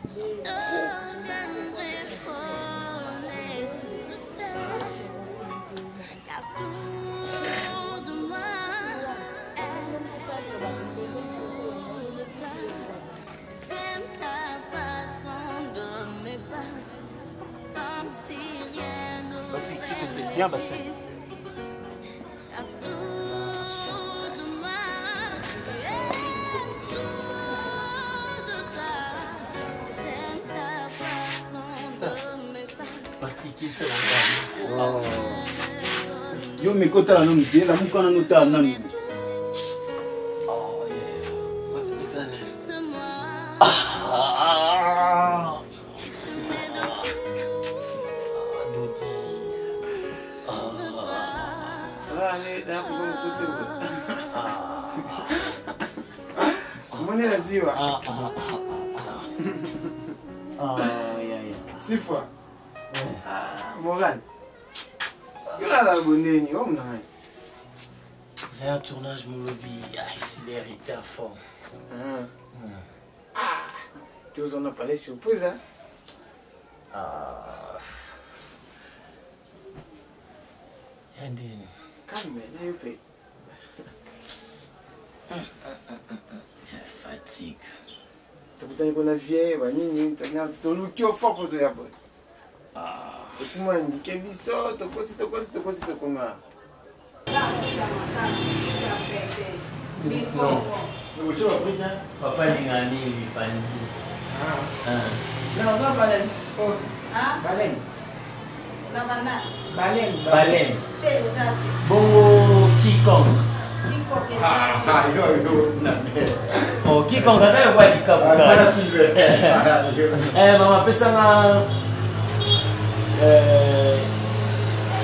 deviendrai folle et tu le sais, car tout de moi est pour de toi. J'aime ta façon de me battre, comme si rien d'autre n'existe. Car tout de moi est tout de toi. J'aime ta façon de me battre. Yo me kota la nomi de la mukana no ta nani. Six fois. Morgan. Il a la bonne nuit, on a. C'est un tournage Molobi, ici les héritiers à fond. Tu en as parlé surprise, hein? Calme, là, il fait. Fatigue. Tu as vu qu'on a vieille, tu as vu qui est fort pour te dire. Et tu m'as dit que tu as Papa Lingani, il panzi. Non, non, baleine. Baleine. Baleine. Baleine. Bongo Kikong. Oh, Kikong, ça c'est quoi du Kabuka? Maman, pesa nga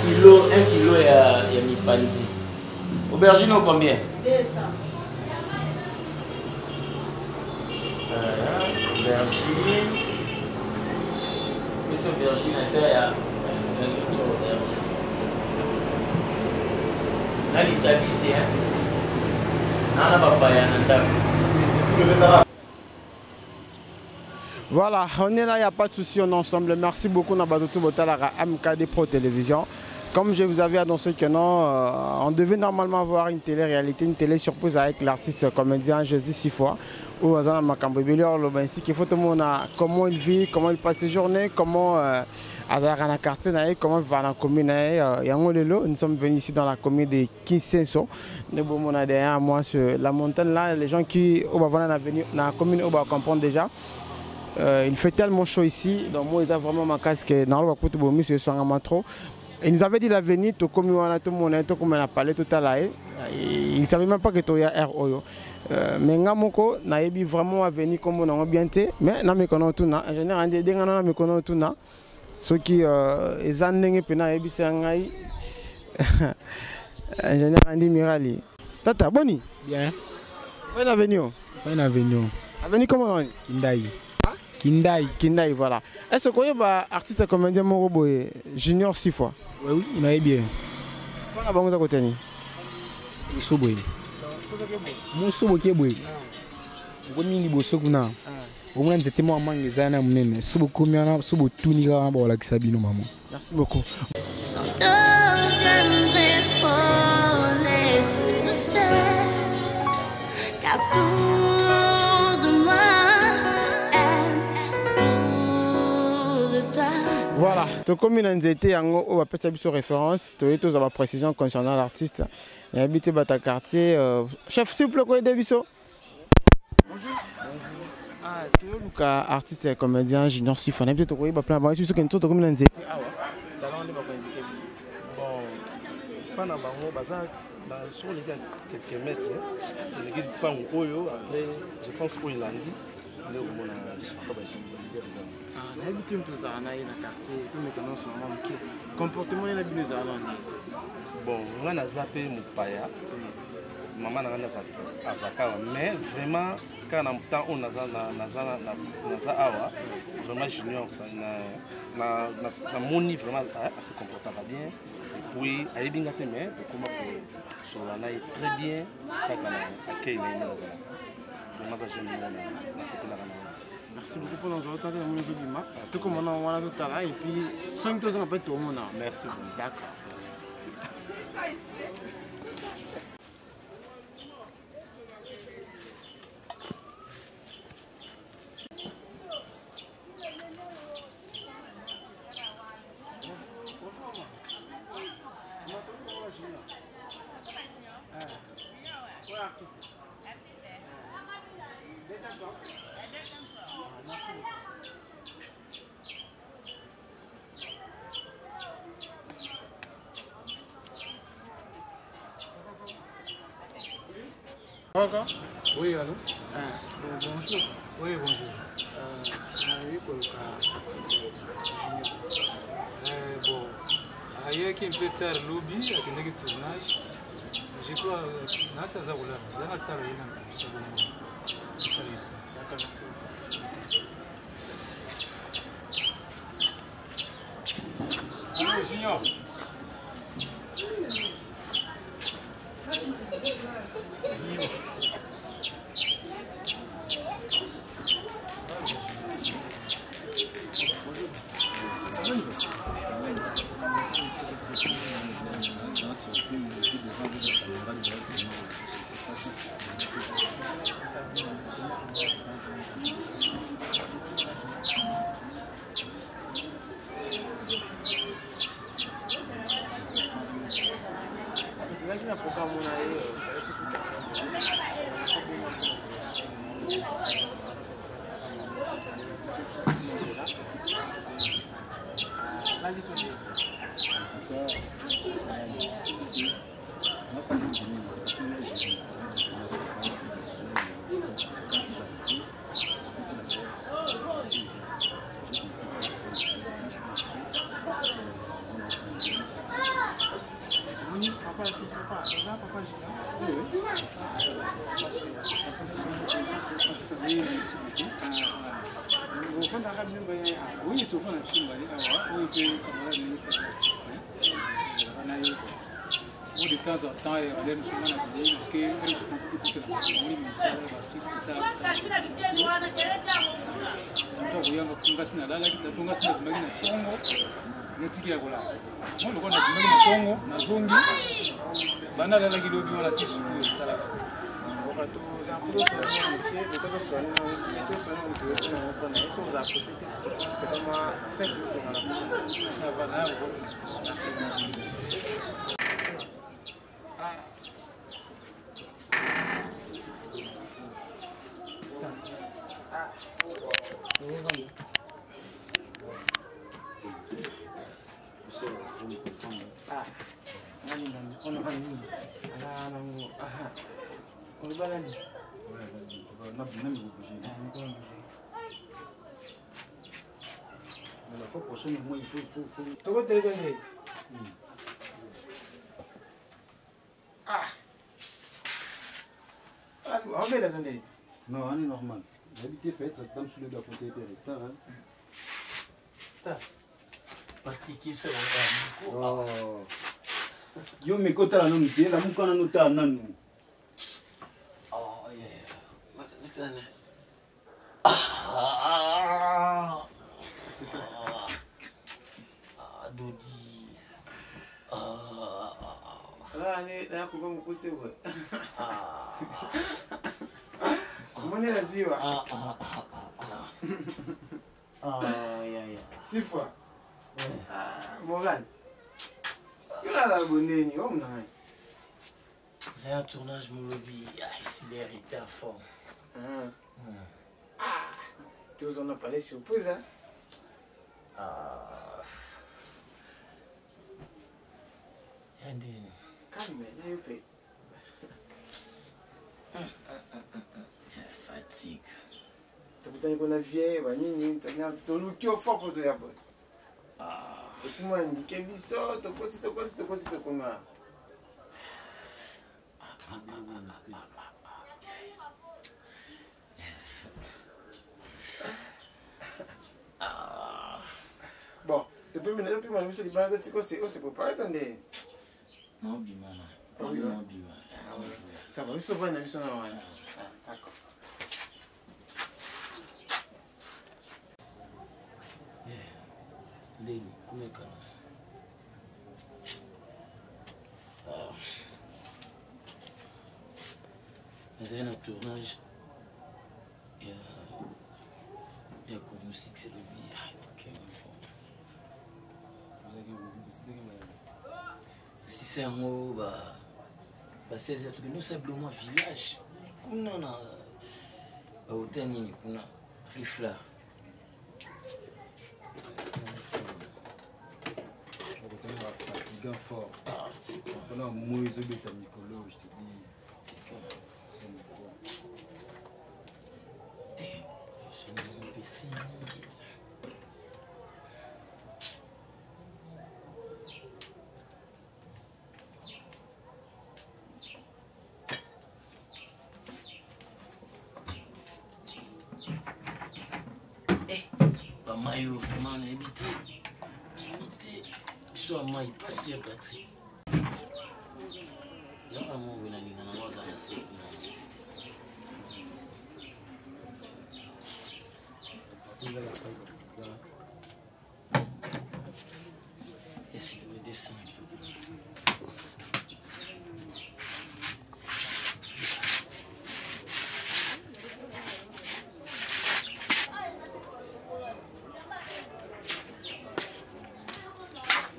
kilo, 1 kilo ya mipanzi. Aubergine au combien? 200. Aubergine. Mais c'est aubergine à faire, il y a un autre aubergine. Là, l'Italie, c'est un. Voilà, on est là, il n'y a pas de souci, on est ensemble. Merci beaucoup, Nabadotou Botalara, MKD Pro Télévision. Comme je vous avais annoncé que non, on devait normalement avoir une télé-réalité, une télé-surprise avec l'artiste comédien Jésus Sifois. Où on a comment il vit, comment il passe ses journées, comment quartier, comment il va dans la commune. Nous sommes venus ici dans la commune de Kinsenso. Nous sommes derrière moi sur la montagne là. Les gens qui vont dans la commune vont comprendre déjà. Il fait tellement chaud ici. Donc moi, ils ont vraiment ma casque. Dans le trop. Il nous avait dit la venue, tout comme on a parlé tout à l'heure. Il ne savait même pas que tu as RO. Mais Ngamoko n'a vraiment venu comme on a bien été. Mais je me connais tout. En général, je me connais tout. Ceux qui sont en général, Mirali. Tata, boni? Bien. Bonne avenue. Bonne avenue. Avenue comment on dit? Kindai. Kindai, voilà. Est-ce que vous avez un artiste comédien Junior 6 fois? Oui, il m'a bien. Comment vous avez côté? Musoboy. Musoboy. Bonini bosokuna. Au c'était moi mangue zana munene. Subo combien subo tunika ba la kisabino maman. Merci beaucoup. J'en deviendrai folle et tu le sais, car tout de moi est pour de toi. Voilà, tout comme il a été, on va passer sur référence. Tu as la précision concernant l'artiste. Il a habité dans ta quartier. Chef, s'il vous plaît, quoi est Bonjour. Ah, tu es un artiste comédien Junior Sifois. On a peut-être plein de choses qui sont comme il a dit. Ah ouais, c'est alors on est pas indiqué. Bon, pas dans sur les quelques mètres. Le guide pas au Oyo, après je pense qu'il a dit. Ah, on a habité un peu ça, on a eu un quartier, tout le monde sur mon comportement il a bien ça. Bon, on a zappé mon paya. Maman n'a rien à faire, mais vraiment quand on a temps on a vraiment junior ça na moni vraiment à se comporter bien et puis à y bien mais comment sur la naï très bien quand on a accueilli vraiment ça j'aime bien la sécurité. Merci beaucoup pour nous entendre dans mon Zobima. Tout comme on a tout à l'heure et puis soigne tous en fait tout le monde. Merci beaucoup. D'accord. Encore? Oui, allô? Bonjour. Oui, bonjour. Bon, ailleurs qui peut faire lobby, avec un tournage, je crois que ça va rouler. Ça va travailler dans le service. D'accord, merci. Allô, Junior? Oui, tout le monde a filmé. De temps en temps, il y a des gens qui ont dit que les artistes Non, on est normal. L'habitude peut être comme celui de la côté de l'État. Pratiquer ça. Oh. Yo, mais quand tu as un pied, la mouka n'a pas un an. Oh, yeah. Dodi. Six fois. Morgan. Il a la bonne C'est un tournage, mon lobby. Ici, l'air était à fond. Tu en as parlé surprise, hein? Calme, il y a eu fatigue. Tu as vu la vieille, tu as vu qui est fort pour te dire. Et tu m'as dit que tu as comment. Bon, tu peux me dire que je suis pas c'est pour pas attendre. Non, Bimana. Ça va, il se voit une émission. D'accord. ndeni kumekana mais un tournage il y a comme musique c'est le bien ok si c'est un mot c'est tout simplement village kuna na hôtel nini kuna rifla fort. On a un mauvais bêta Nicolo, je te dis. C'est comme je suis un imbécile. Mayo vraiment évité soit mai passé batterie là maman vient ni na noza na c'est et c'est le dessin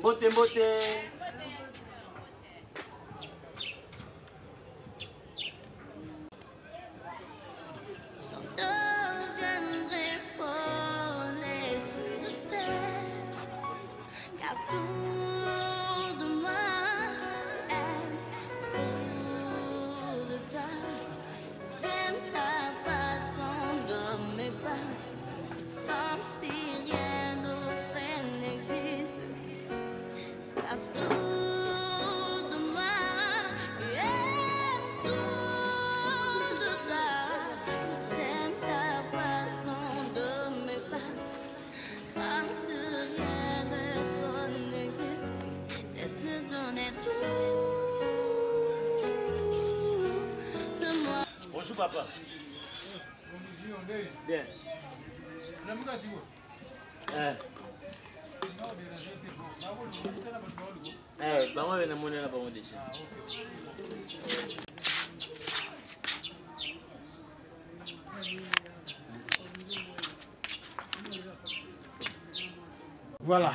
Beauté, beauté. J'en deviendrai folle et tu le sais, car tout de moi est pour de toi. J'aime ta façon de me parler, comme si rien d'autre n'existe. À tout de moi, et tout de toi. J'aime ta façon de me parler, comme si rien d'autre n'existe. Je te donnais tout de moi. Bonjour papa. Bien. Bango na mona na bango déjà. Voilà,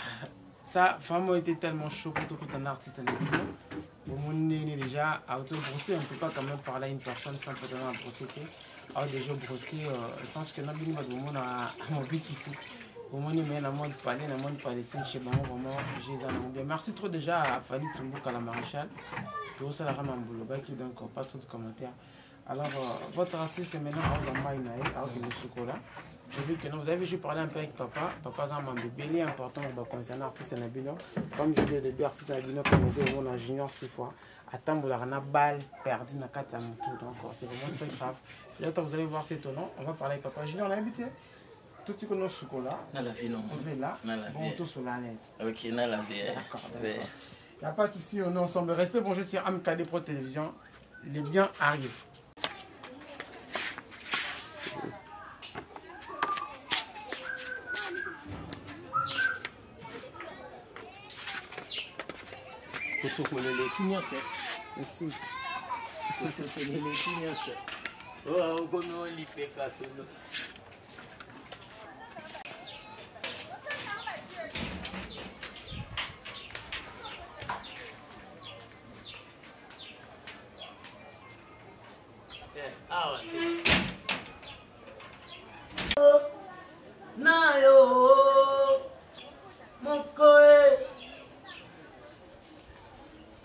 ça, Famo était tellement chaud pour tout un artiste en vidéo. Au monde déjà, à auto-brosser, on ne peut pas quand même parler à une personne sans peut-être un brosser. Alors déjà brosser, je pense que nous avons besoin de mon but ici. Au moins, il y a un monde parler, un monde parler, c'est chez moi vraiment, j'ai merci trop déjà à Fali Tsumbuka la maréchale. Et aussi à la Ramamboulou, qui donc pas trop de commentaires. Alors, votre artiste maintenant, j'ai vu que non, vous avez juste parlé un peu avec papa. Papa a un membre de Béli important concernant l'artiste Nabino. Comme je dis au début, artiste Nabino, comme on dit, on a junior 6 fois. Attends, vous avez une balle perdue dans 4 tour. Donc, c'est vraiment très grave. Là, vous allez voir, c'est étonnant. On va parler avec papa. Junior, on l'a invité. Tout ce qu'on a sous là. Dans la vie, non. On fait là. Bon, tout sur la l'aise. Ok, dans la vie. D'accord. Il n'y a pas de souci, on est ensemble. Restez branchés sur AMKD Pro Télévision. Les biens arrivent. Kusukulele kinyose. Merci. Kusukulele kinyose. Oh, kono lipeka solo. Nayo mokoe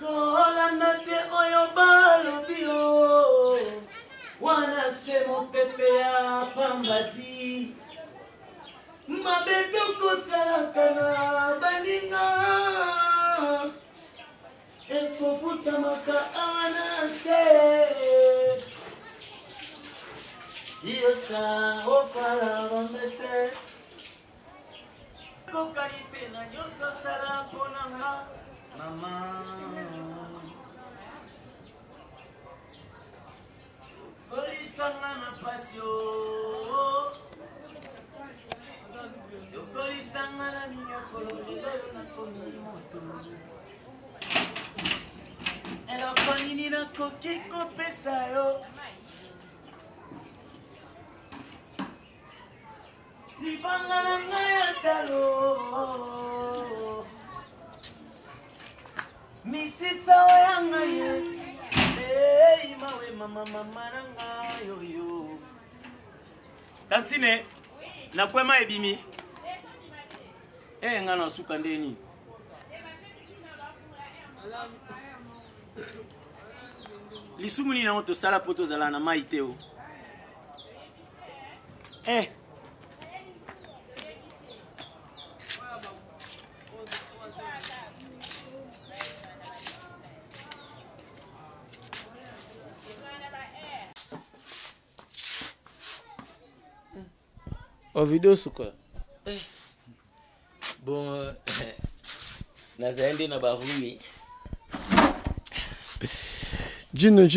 kolanda te oyo balobio wana se mopepe ya pambati mabe tokosalaka na baninga ekofutamaka awa na se yosa ofala bambese kokalite na nyonso sala mponanga mama kolisanga na pasio yokolisanga na minyokolo lelo nakoki kopesa yo libanga na ngai ya talo misisa oya ngai mawe mama na ngai yoyo tantine nakwema ebimi nga na suka ndeni lisumu nini nango tosala po tozala na mai te o au vidéo suka bon nazaende na barumi Juno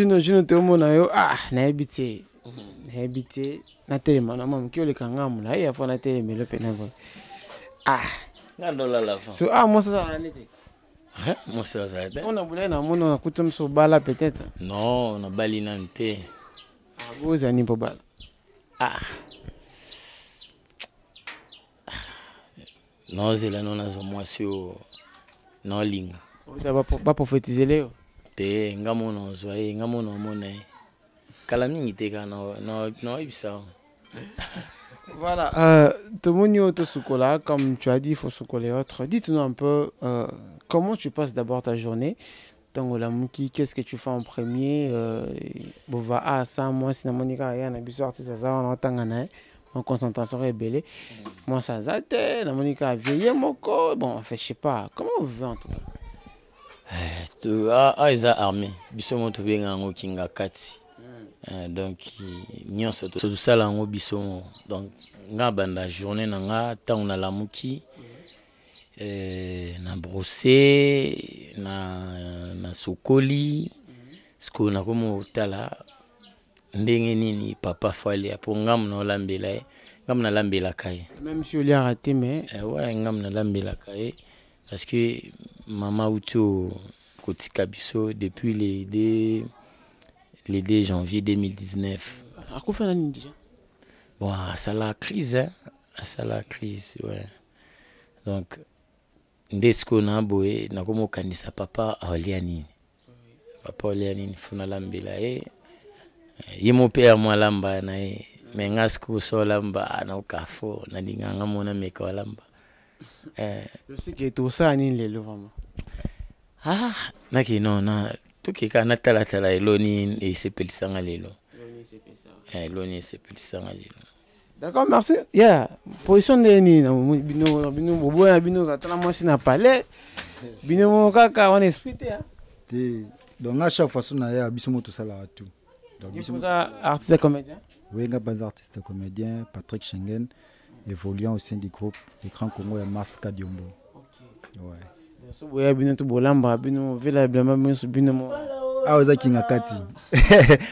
te omona yo nayebi te na telema na mama ki oleka ngamu na ye afo na telemelo pe na bo ngandola la fin so moi ça nete moi ça ça on a boulé na mono na kutum so bala peut-être non na bali nante vous ani po bala non zela non azo moi sur non ligne vous avez pas prophétiser léo te ngamono zoye ngamono mona kala mingi te kana no ibisa. Voilà, tout le monde est au comme tu as dit, il faut soucoler autre. Dites-nous un peu comment tu passes d'abord ta journée. Qu'est-ce que tu fais en premier? Ça, moi, si Monica et Anna Bissou artiste, ça on entend en concentration rebelle. Moi, ça zate, la Monica a veillé mon corps. Bon, en fait, je sais pas. Comment vous vivez en tout cas? Ils ont armé. Bissou mon tout bien en Kinga Kati. Donc nyonso tout ça là ngo biso donc nga banda journée nanga tant na lamuki na brosser na sokoli sko na komo tala ndenge nini papa fali apo ngam na lambela ngam na lambela kai même si on l'a raté mais ouais ngam na lambela kai parce que mama uto kotika biso depuis le 2 janvier 2019. À quoi fait l'année déjà? Bon, ça la crise, hein. Ça la crise, ouais. Donc, dès qu'on a boé, n'a comme candidat papa Oliani. Papa Oliani, funa lambela ye mon père moi lamba na ye. Mais ngasco so lamba na ukafo na dinganga mona meka lamba. Je sais que tout ça ni le vraiment. Naki non na tukika na tala eloni et sepelisanga lelo. Eloni et sepelisanga lelo. D'accord, merci. Yeah, position de ni na bino bobo bino zatala moi si na palais. Bino mo kaka on esprit te. Donc à chaque fois on a biso moto sala tout. Donc biso ça artiste comédien. Oui, nga pas artiste comédien, Patrick Schengen, évoluant au sein du groupe L'écran Congo et Mars Kadiombo. OK. Ouais. So boya bino to bolamba bino vela blama bino bino mo oza kinga kati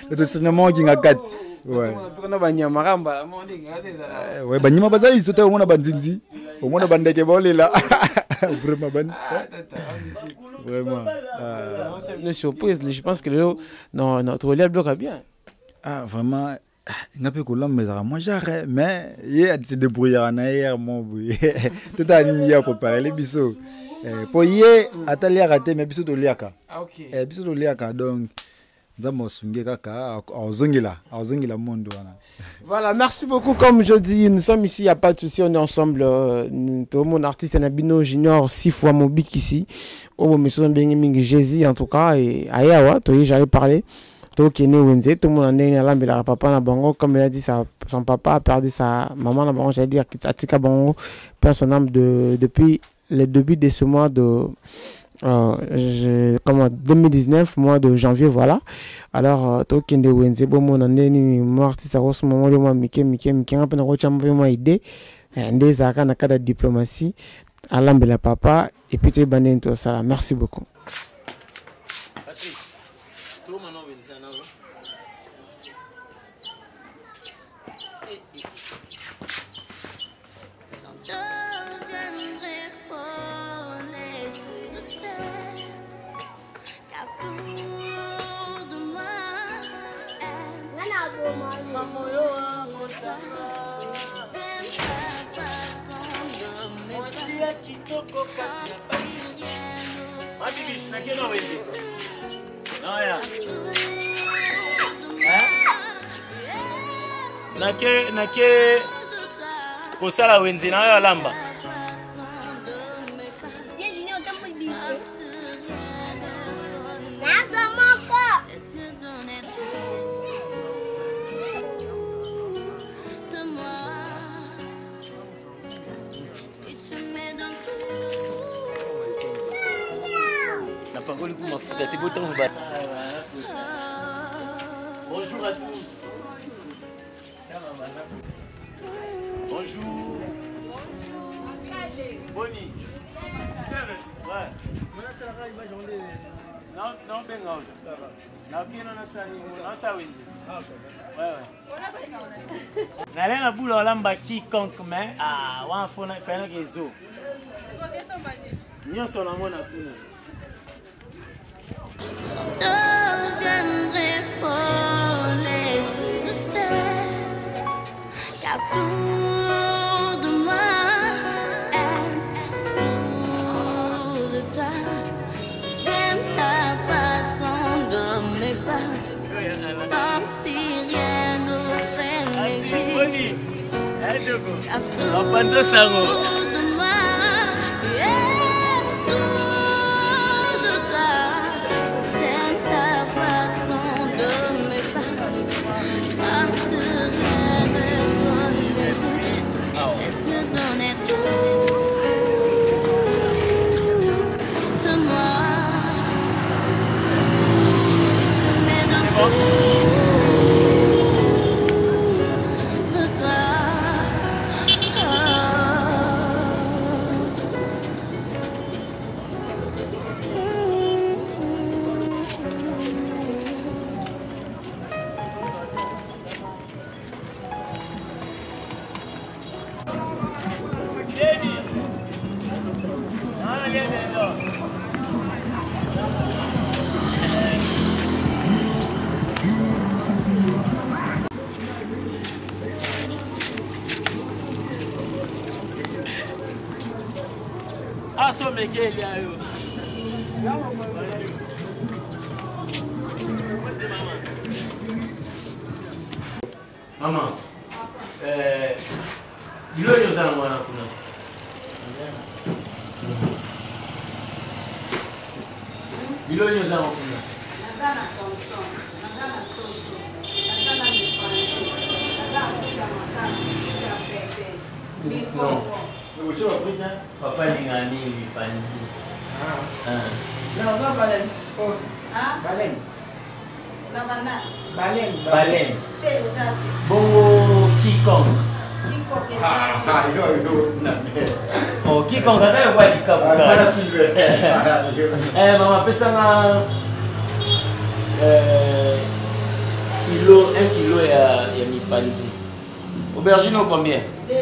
le cinéma kinga kati ouais on a banyama ramba mo ndinga teza ouais banyama bazali sote omona bandinzi omona bandeke bolela vraiment vraiment c'est une surprise je pense que non notre lien bloque bien vraiment nga pe kolamba moi j'arrête mais il se débrouiller na hier mon tout a ni ya préparer les biso pour hier atali raté mais biso to liaka biso to liaka donc nzambo sunge kaka azongela mondo wana. Voilà, merci beaucoup. Comme je dis, nous sommes ici, il n'y a pas de souci, on est ensemble. Tout le monde artiste Nabino Junior 6 fois Mobik ici. Oh, mais c'est bien Jésus en tout cas et Ayawa, j'avais parlé. Tout le monde a papa na bango comme il a dit son papa a perdu sa maman na bango, j'allais dire Atika bango perd son âme depuis le début de ce mois de 2019 mois de janvier voilà. Alors to kende wenze bo mon ndeni mo artiste a ce moment le moi mike ngapa na ko chamba mo idée ndeza kana kada diplomatie alambela papa et puis tu banen to ça. Merci beaucoup. Car tout de Nake kosala wenzi na yo lamba. Bonjour à tous. Bonjour. Boni. Ouais. Non, ben non. Ça va. Na kino na sani, na sawindi. Ouais. Na bula lamba quiconque mais wa fona fena kezo. Nyonso na mona kuna. Deviendrai folle et tu le sais, car tout de moi est pour de toi. J'aime ta façon de me battre, comme si rien d'autre n'existe. Car tout de moi est tout de toi. J'aime ta façon de me battre, comme si rien ne connaissait. Je te donnais tout de moi. Si tu me donnes tout de toi, Maman, ilo yozana mwana kuna. Ilo yozana kuna. Nazana Thompson, nazana Soso, nazana Mipande, nazana Mipande, Papa ni ngani Mipanzi. Non, baleine. Baleine. Baleine. Bongo quiconque. Oh, quiconque, ça y est, quoi, du cap. Maman, pesanga kilo, 1 kilo ya Mipanzi. Aubergine au combien? 200.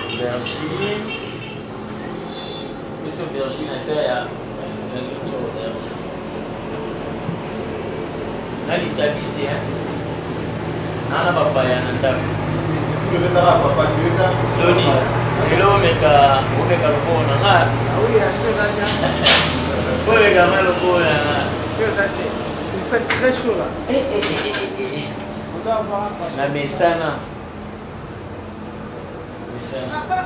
Aubergine. Mais c'est aubergine à faire. Là, il est habillé, hein. Nana papaya nanda. Soni. Hello meka, meka lopona nga. Oui, assez là. Meka mal lopona nga. Il fait très chaud là. On doit avoir La mesana. Papa,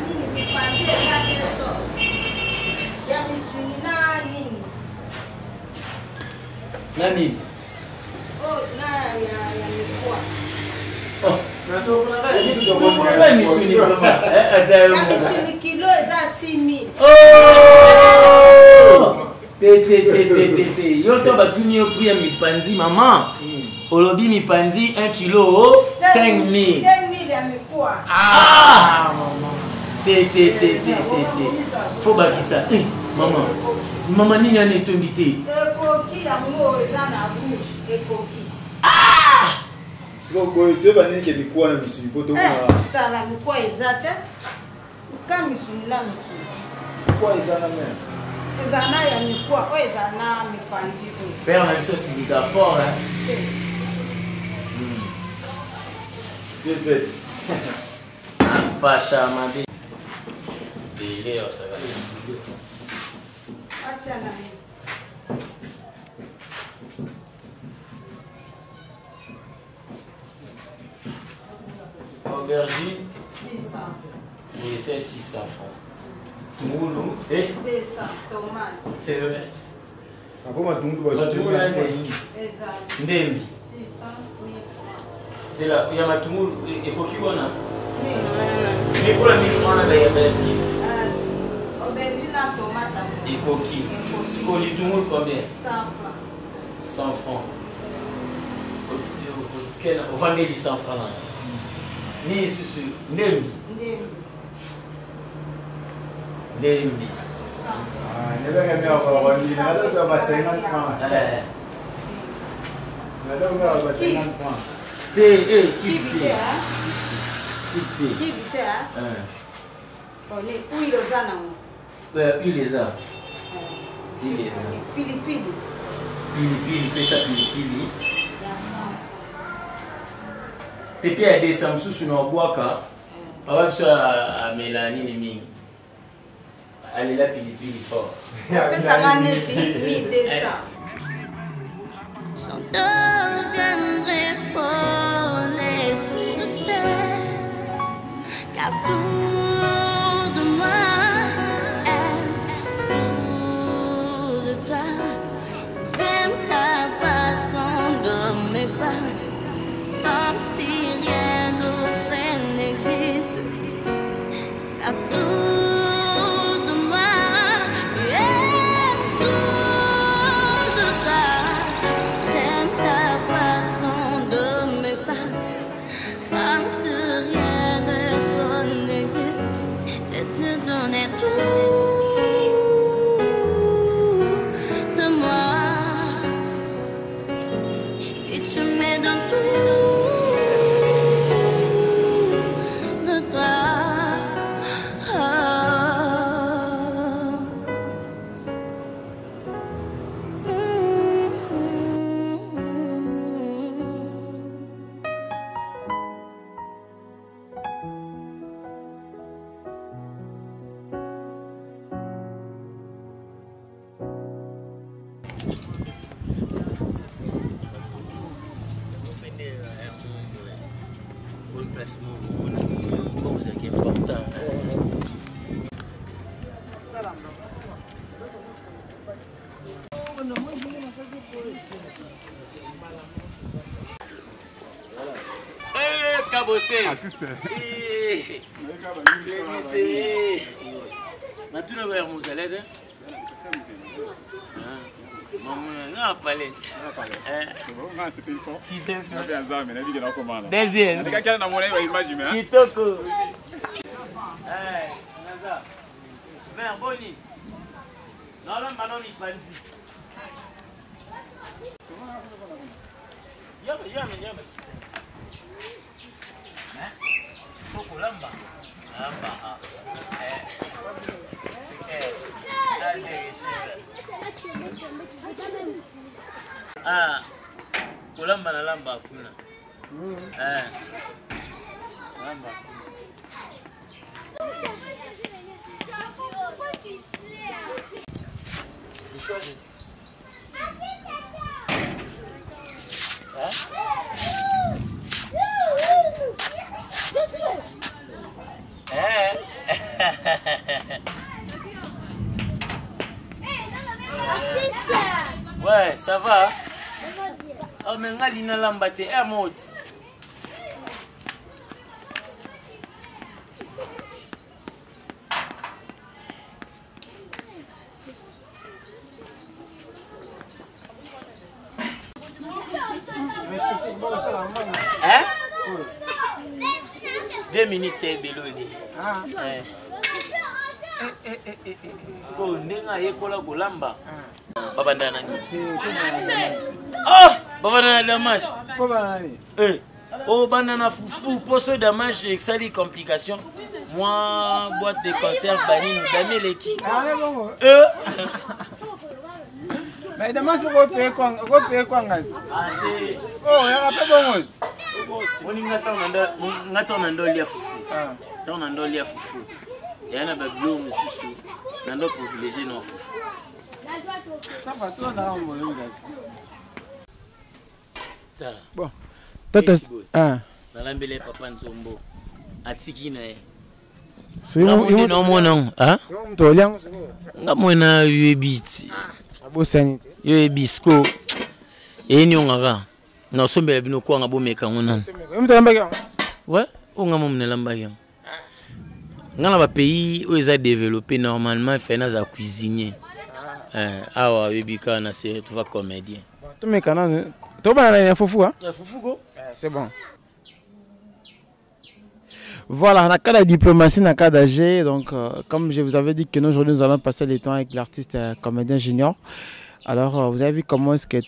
nini Mipande ya keso. Ya misuni nani? Nani? Oh, na ya mikwa. Oh, Ya misuni kilo eza 6,000. Oh! Té. Yo to batuni yo prix ya Mipanzi maman. Olobi Mipanzi 1 kilo 5,000. 5,000 ya mikwa. Ah! Té. Faut bakisa. Maman. Maman nini ane tongi te? Ekoki ya mo eza na bouche, ekoki. Ah! Siko boy deux banane c'est mikwa na misuni poto Eh, ça la mikwa eza te. Ka misuni la misuni. Mikwa eza na mer. ezana ya mikwa oyo ezana mipanzi oyo père na biso silika fort afasha mabe dele osaka atia na aubergine 600 et c'est 600 francs. Tungulu et 200 tomates TES. Akoma tungulu Matungulu ezali ndembi. 600 francs. C'est là, il y a matungulu et kokibona. Mais pour la 1000 francs, il y a des pistes. Aubergine na tomate Et coquille. Ce qu'on dit tungulu combien? 100 francs. 100 francs. On va mettre 100 francs là. Ni susu ndembi. Ndembi. Pilipili, pesa pilipili. Tepi ya desa msusu na wabwaka. Awa biso amela nini mingi. Alela pilipili fort. Pesa maneti mi desa. J'en deviendrai folle et tu le sais, car tout de moi est lourd de toi. J'aime ta façon de me parler, comme si rien d'autre n'existe, car tout de moi est tout de toi. J'aime ta façon de me parler, comme si rien d'autre n'existe. Je te donnais tout de moi. Si tu me donnes tout de toi, Bon placement, bon, c'est qui est important. Eh, Kabossé. Eh, maintenant, on va faire moussalette. Maman, non, palette. C'est bon, c'est plus fort. Kitoko. Deuxième. Kitoko. Eh, Naza. Mère, Boni. Non, là, maintenant, il pas dit. Yama. Soko lamba. Lamba. Ah, kulamba na lamba hakuna. Lamba. Ouais, ça va. Oh, mais ngali na lamba te mot. Hein? 2 minutes c'est beloni. Sko ndenga yekola golamba. Baba ndana ni. Ah, baba ndana damage. Baba nani? Oh, banana fufu poso damage exali complication. point boîte de conserve banine dame leki mais demain je repère quoi ngati oh ya pas bon on ngata na ndo lia fufu ta na ndo lia fufu ya na ba bleu mususu na ndo privilégié no fufu ça va toi dans mon gars tala bon tata na lambele papa nzombo atiki na ye c'est non mon hein to liang ngamona yebiti abosani yebisko eni ongaka na sombela bino ko nga bomeka ngona ouais onga mo mnela mbaya ngana ba pays où ils ont développé normalement fait na za cuisinier awa yebika na série tu vas comédien to meka na to ba na fufu hein fufu go c'est bon. Voilà, on a cas de diplomatie, on a cas d'âge. Donc, comme je vous avais dit que nous, aujourd'hui, nous allons passer le temps avec l'artiste comédien junior. Alors, vous avez vu comment est-ce que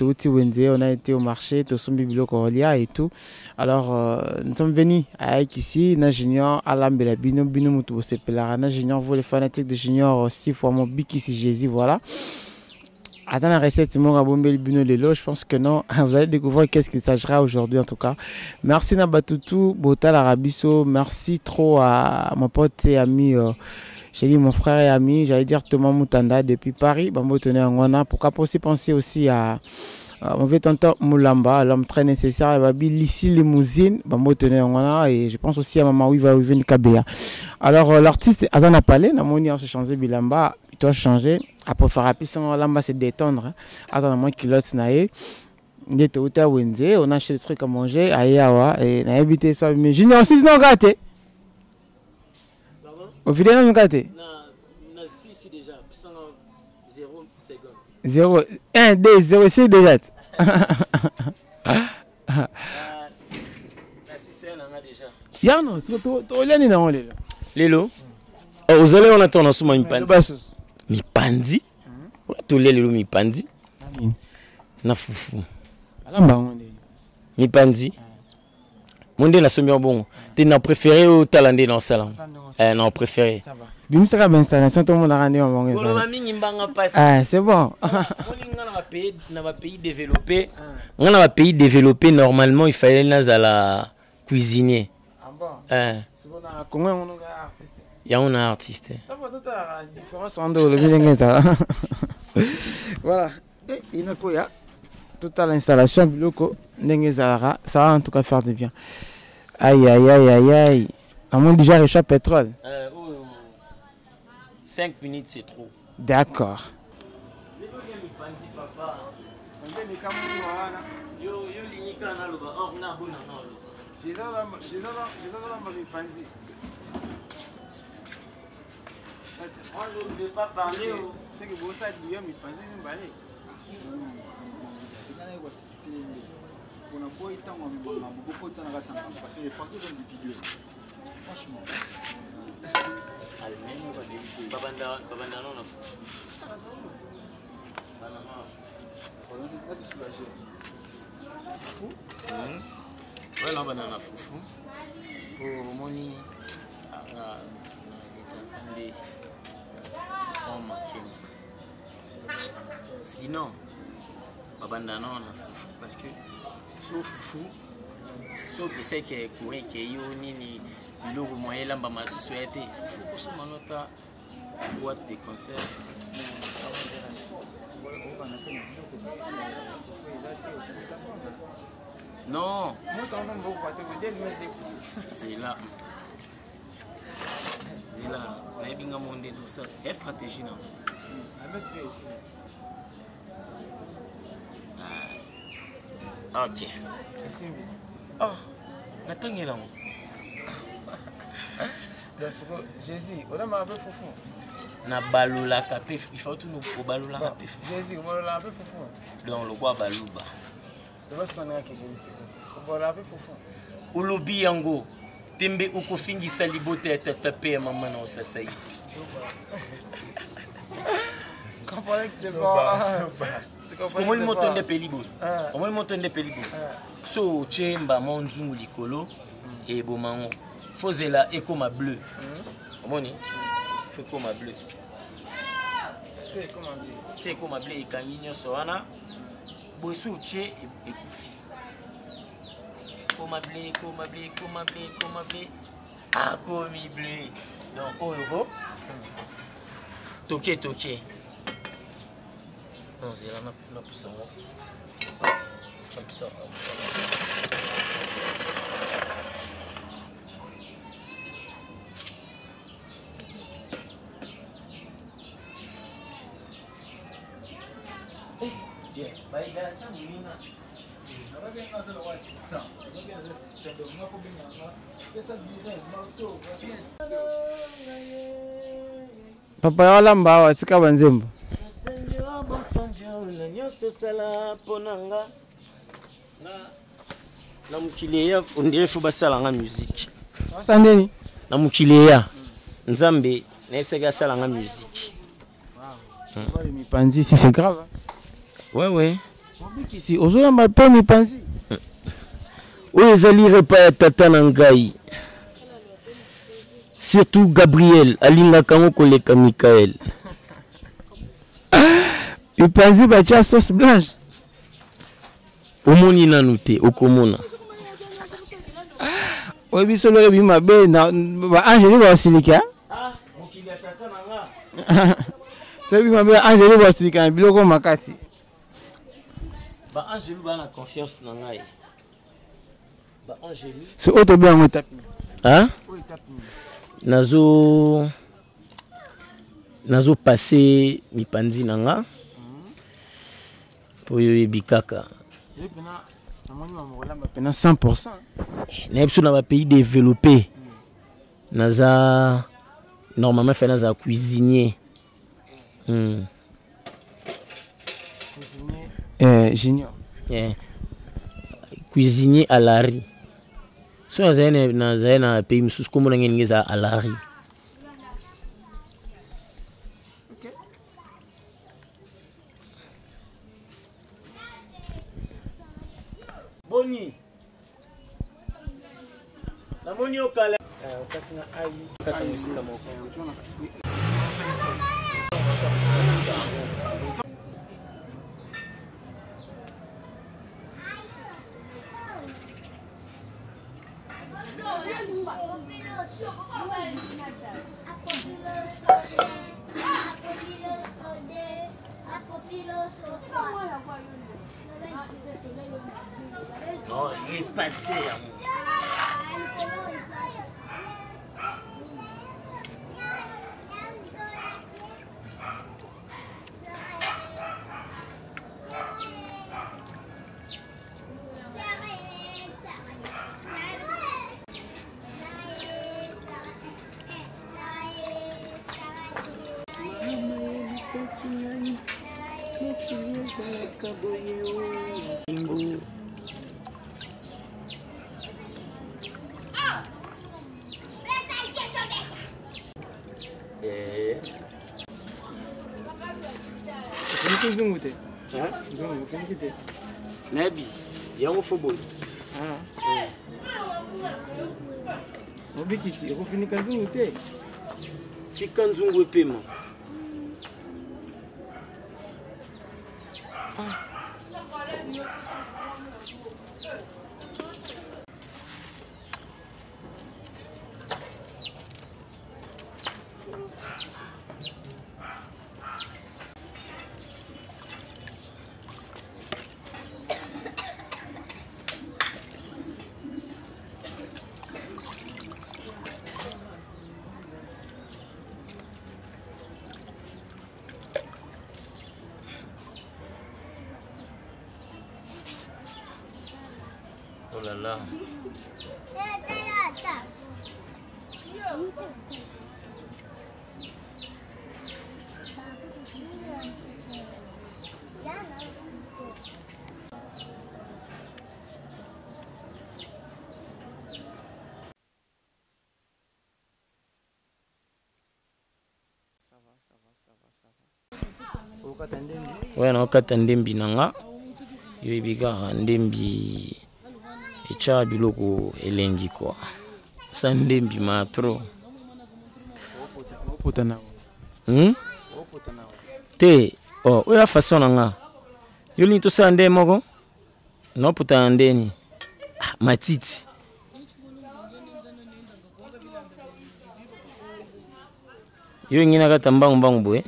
on a été au marché, tout son bibliocolia et tout. Alors, nous sommes venus avec ici, na junior, Alam Belabino, Bino Moutou, c'est Pelarana junior, vous les fanatiques de junior aussi, pour mon bic ici, Jésus, voilà. Attends la recette, je pense que non. Vous allez découvrir qu'est-ce qu'il s'agira aujourd'hui en tout cas. Merci Nabatutu, Botal Arabiso. Merci trop à mon pote et ami, j'ai dit mon frère et ami, j'allais dire Thomas Moutanda depuis Paris. Bambo tenait en Ghana. Pourquoi pas aussi penser aussi à mon vieux tonton Moulamba, l'homme très nécessaire. Babi Lissi Limousine, Bambo tenait en Ghana. Et je pense aussi à Maman Wiva Wiven Kabea. Alors l'artiste Azana Palé, Namoni en se changer Bilamba, il doit changer. Après faire rapide, on se détendre. Azana moins culotte nae. On est au Wenze, on a acheté des trucs à manger, aïe et on a habité ça. Mais Junior 6 non gâté. Au vidéo non gâté. Na 6 déjà, 0 secondes. 0 1 2 0 6 déjà. Na 6 na déjà. Ya non, c'est to leni na on lelo. Lelo. Vous allez on attend suma mipandi. Mipandi? To lelo mipandi. Na fufu. Alamba onde. Mipandi. Monde na sombi bon. Tu n'as préféré au talandé dans salon. Non préféré. Ça va. Bimsaka ba installation tout le monde a rendu en bon. Ah, c'est bon. On a pays développé. On a pays développé normalement il fallait la cuisinier. Ah bon. C'est bon na Congo on a artiste. Il y a un artiste. Ça va toute la différence en deux le bien ça. Voilà. Et il y a quoi toute l'installation biloko ndenge zara ça va en tout cas faire du bien. Aïe aïe aïe aïe aïe. À mon déjà réchappe pétrole. 5 minutes c'est trop. D'accord. Moi je ne vais pas parler. C'est que vous savez bien mais pas une balle. On a pas eu temps beaucoup de temps parce que les Français donnent des figures. Franchement. Babanda non. On est soulagé. Fou. Ouais, là, banana foufou. Pour moni, sinon, babanda non foufou parce que sauf foufou, sauf que c'est que courir que yo ni le moyen lamba ma société foufou pour ce manota boîte de concert. Non, c'est là. C'est là. Mais bien à monter tout ça. Est stratégie non. Ok. Oh, attends là. Jésus, on a ma peu foufou. Na balula kapé, il faut tout nous pour balula kapé. Jésus, on a un peu foufou. Donc le quoi baluba. Ulubi yango tembe ukufingisa libote ya tatape ya mama na osasa hivi. Comment il monte de pelibo? Comment il monte de pelibo? So chemba monzungu likolo e bomango Fozela ekoma bleu. Omoni? Faut ekoma bleu. C'est ekoma bleu ekangi nyonso wana. Bosu uche ekufi. Ekoma bleu, ekoma bleu, ekoma bleu, ekoma bleu. Ah, komi bleu. Donc oyo. Toke. Non, c'est là na pusa mo. Na pusa. Papa yalamba awa tika banzembo. Na mukileya ondirefu basalanga musique. Wasandeni? Na mukileya Nzambe na esega salanga musique. Mipanzi si c'est grave. Ouais. Ici, ozolamba pe mipanzi. Oyo ezali repas ya tata na ngai. Surtout Gabriel alingaka ngo koleka Michael. Mipanzi bacha sauce blanche. Omoni nanu te okomona. Oyo biso lelo bima be na ba Angeli ba silika. Mokili ya tata na nga. C'est bima be Angeli ba silika biloko makasi. Ba Angeli ba na confiance na ngai. Ba Angeli. C'est autre bien on tape. Hein? Nazo passer mipanzi na nga. Po yo bikaka. Pena 100%. N'absolu dans les pays développés. Naza normalement fait naza cuisinier. Junior. Cuisinier à la riz. So naza na pays mususu comme ngeza à la riz. Boni. La moni au kala. Kasina ai kata musika moko. Non, il est passé. Nabi, yango fobo. Obikisi, ofinika nzungu te. Tika nzungu epema. Oh là là. Ouais, on a ndembi nanga. Yo bika ndembi echa biloko elengi quoi. Sandembi matro. Te, oh, oya façon nga. Yoli to sande moko. No puta ndeni. Matiti. Yo ngina kata mbangu boy.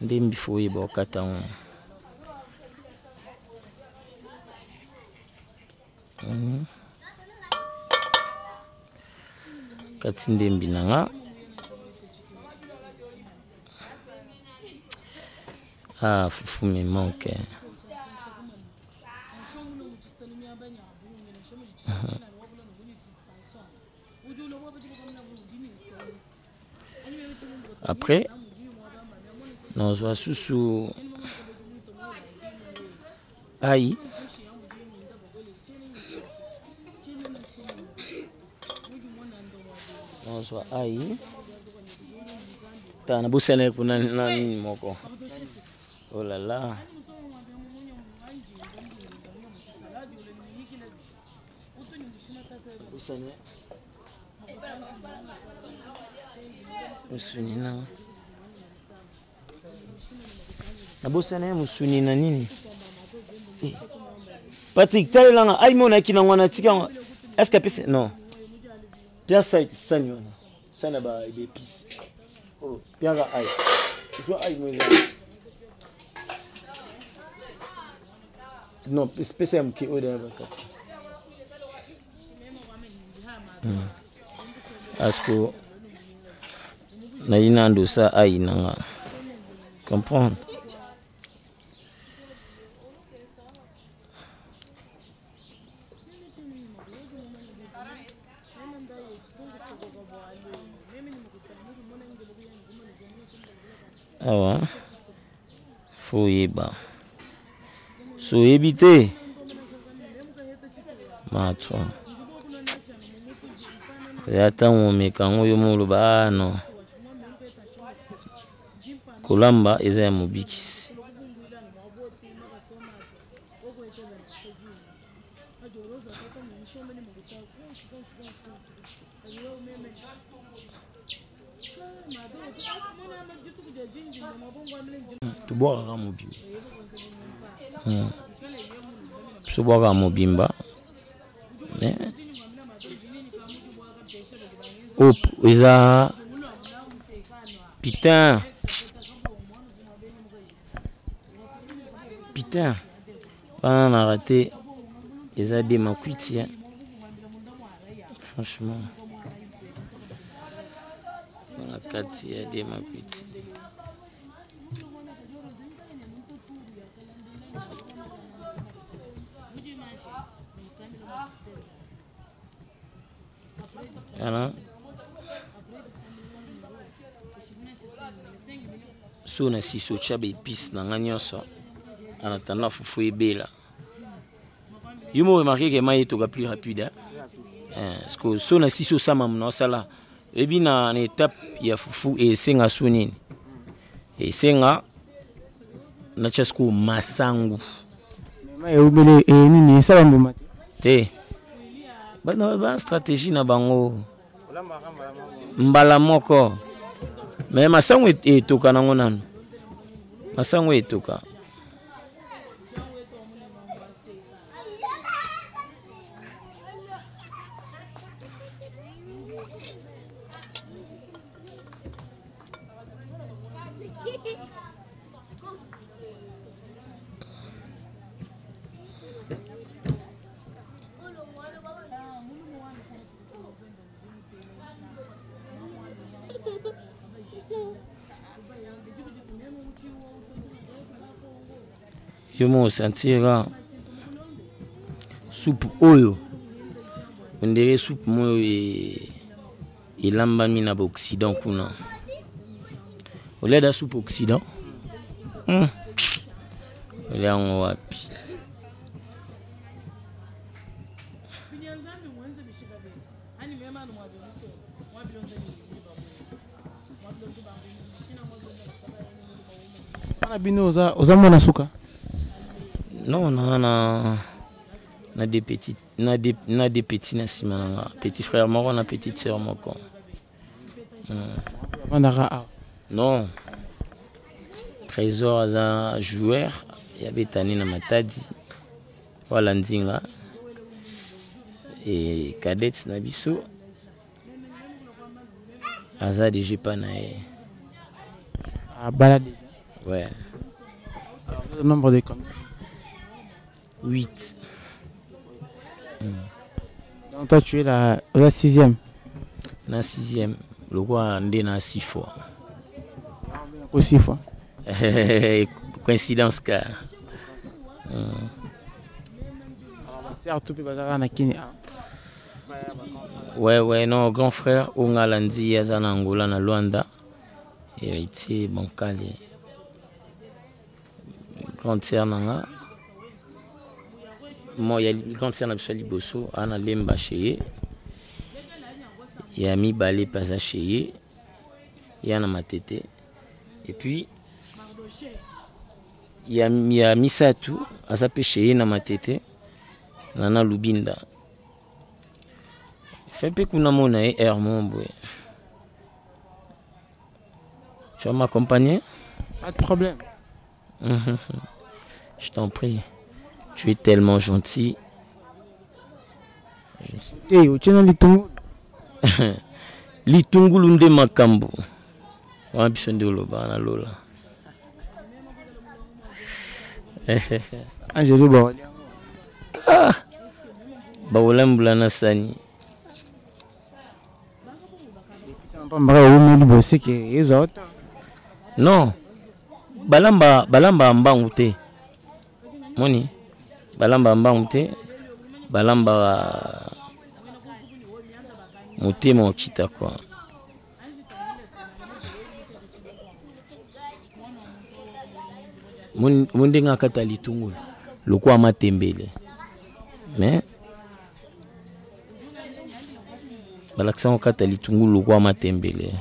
Ndembi foyi bo kata on. Kati ndembi nanga. Ah, fufu me manque. Après, nous avons sous aïe. Nous avons aïe. T'as un beau salaire pour nani moko. Oh là là. Musunina. Nabosana musunina nini? Patrick, t'as là ay mona ki na ngwana tika. Est-ce que non. Bien ça sanyo. Ça na ba épices. Oh, bien ga ay. Soit ay mo. Non, spécial qui au derrière. Asko na inando sa ai nanga comprendre. Awa faut yeba so éviter macho yata mumekango yo muluba no kulamba eza ya mubikisi tubwaka mubimba subwaka mubimba Hop, eza putain. Putain. Pas on a raté. Eza des makuiti. Franchement. On a 4 des makuiti. Voilà. So na siso chabe épice na nganyoso en attendant fufu ebela yumo remarqué que mai to plus rapide parce que so na siso sama mno sala ebi na étape ya fufu et senga sunini et senga na chasko masangu mai obele nini sala mbuma te ba stratégie na bango mbala moko. Mais masango etoka nango nanu. Masango etoka. Je me sentira soupe oyo. On dirait soupe moyo et lambami na Occident kuna. Au lieu de soupe Occident. Ole en wapi. Ana bino oza mwana suka. Non, na des petits, na des petits na simanga. Petit frère moko na petite sœur moko. Non. Trésor aza joueur, il y avait Tani na Matadi. Voilà Ndinga. Et Cadette na biso. Aza déjà pas na. Balade. Ouais. Alors, le nombre de combien? 8. Donc toi tu es la 6e. Na 6e. Le roi ndé na 6 fois. Aussi fois. Coïncidence car. Ouais, non, grand frère, Ongalandi, Yazana Angola, na Luanda, héritier bancal. Grande sœur Nanga. Moi, il y a grande sœur Nabsali Bosso, Anna Lemba chez il y a mis balé pas à chez il y a ma tête. Et puis, il y a mis ça tout, à sa péché, na ma tête, nana Lubinda. Fais peu qu'on a mon air, mon boy. Tu vas m'accompagner? Pas de problème. Je t'en prie. Tu es tellement gentil. Litungulu nde makambo. Wa bisonde loba na lola. Angelo ba. Ba olambula na sani. Non. Balamba mbangu te. Moni. Balamba mbangu te. Balamba motema okita kwa. Munde nga kata litungulu. Lokwa matembele. Mais balakisa kata litungulu lokwa matembele.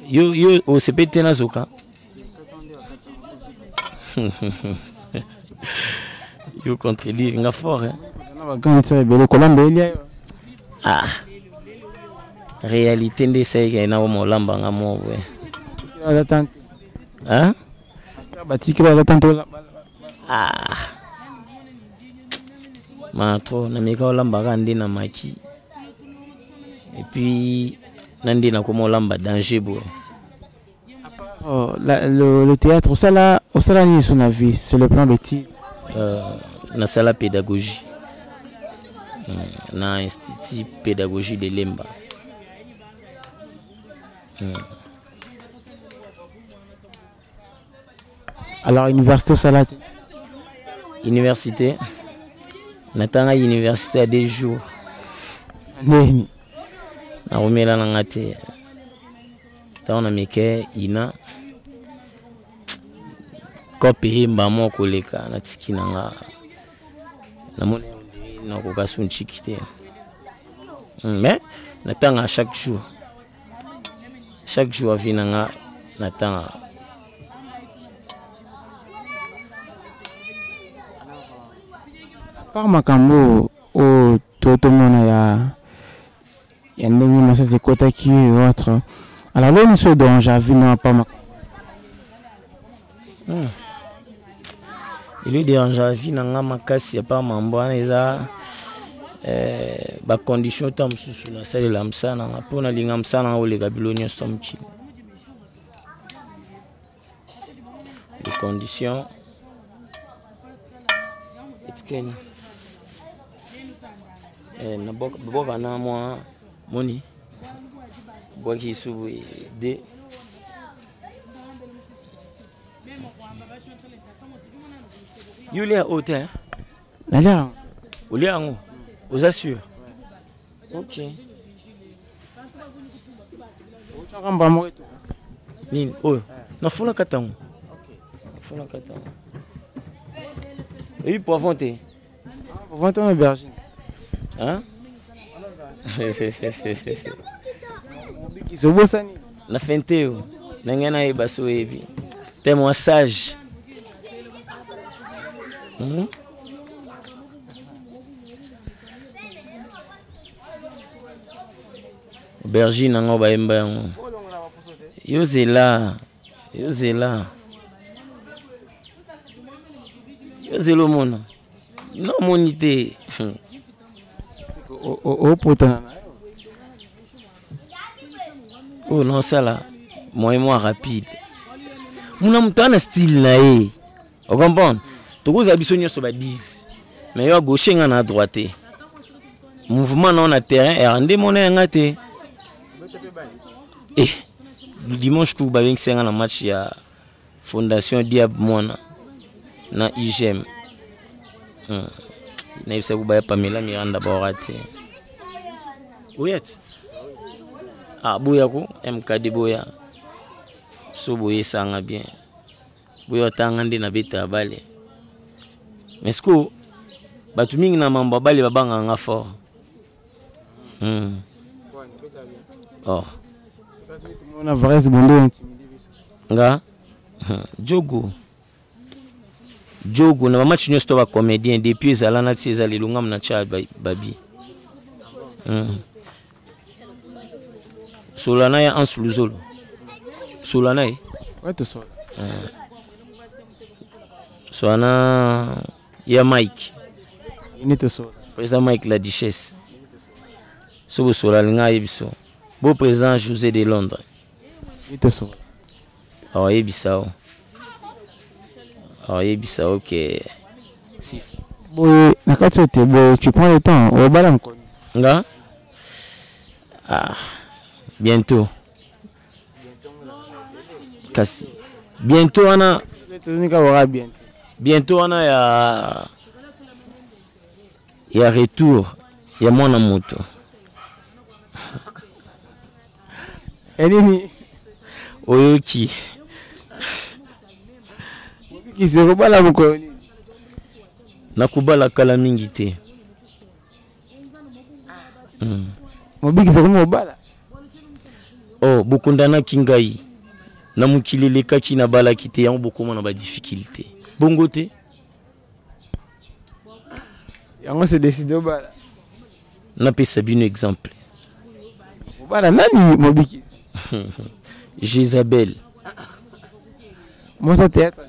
Yo osepete na zoka. Yo contredire nga fort hein. Ah. Réalité ndé ça y na mo lamba nga mo we. Hein? Ah. Matro na meka lamba ga ndé na maki. Et puis nandi na komo lamba danger bo. Le théâtre, au sala ni son avis, c'est le plan de titre. Na sala pédagogie. Na institut pédagogie de Lemba. Alors université au sala. Université. Natanga université à des jours. Na romela na ngate. Taona meke ina. Kopi mba mo koleka na tiki nanga. Na mone na kokasu nchikite. Mais natanga chaque jour. Chaque jour avinanga natanga. Par makambo au totomona ya ndenge masase kota qui et autres. Alors là nous sommes dans Javina pas makambo. Il lui dérange la vie nanga makasi ya pa mambo ana eza ba condition tam susu na sale la msana na pona linga msana ole gabilonio stomki. Les conditions etkeni na boka na moi moni boki subu de Yulia hôtel. Alors, Olia ngo. Vous assure. OK. Ni oh, na fula katango. Fula katango. Et pour inventer. Pour inventer un aubergine. Hein? Qui se bosse ni. Na fenteo. Na ngana e baso ebi. Tellement sage. Berger nango bayemba yango. Yo zela. Yo zela. Yo zelo mona. Non monité. Au potin. Oh non ça là. Moi rapide. Mon mutu ana style na ye. Vous comprenez? Tokoza biso nyonso ba 10. Mais yo à gauche ngana à droite. Mouvement non na terrain et rende mona ngate. Eh, le dimanche tout ba ving senga na match ya Fondation Diab Mona na IGM. Na yesa ku ba Pamela Miranda ba orate. Oyet. Ah boya ko MKD boya. So boye sanga bien. Boya tanga ndi na beta bale. Mais ce que batu mingi na mamba bale babanga nga fort. Oh. On a vrai ce bon nga Jogo na match nyo sto ba comédien depuis ezala na tsieza lelunga mna cha babi. Solana ya Ansuluzolo. Solana e? Ouais, tout ça. Solana ya Mike. Il est tout ça. Président Mike la Duchesse. Sobo Solana nga yebiso. Beau président José de Londres. Il est tout ça. Ah yebisao. Ah yebisao que si. Boy, nakati te boy, tu prends le temps. Au balam ko. Nga? Ah. Bientôt. Kasi. Bientôt on a. Bientôt on a ya retour. Ya mwana moto. Elini. Oyoki. Qui se rebala mko. Nakubala kala mingi te. Mobiki se komo bala. Oh, bokundana kingai. Na mukilele kaki na bala kite yango bokoma na ba difficulté. Bongo te. Yango se décide bala. Na pesa bino exemple. Bala nani mobiki? Jezabel. Moi ça théâtre.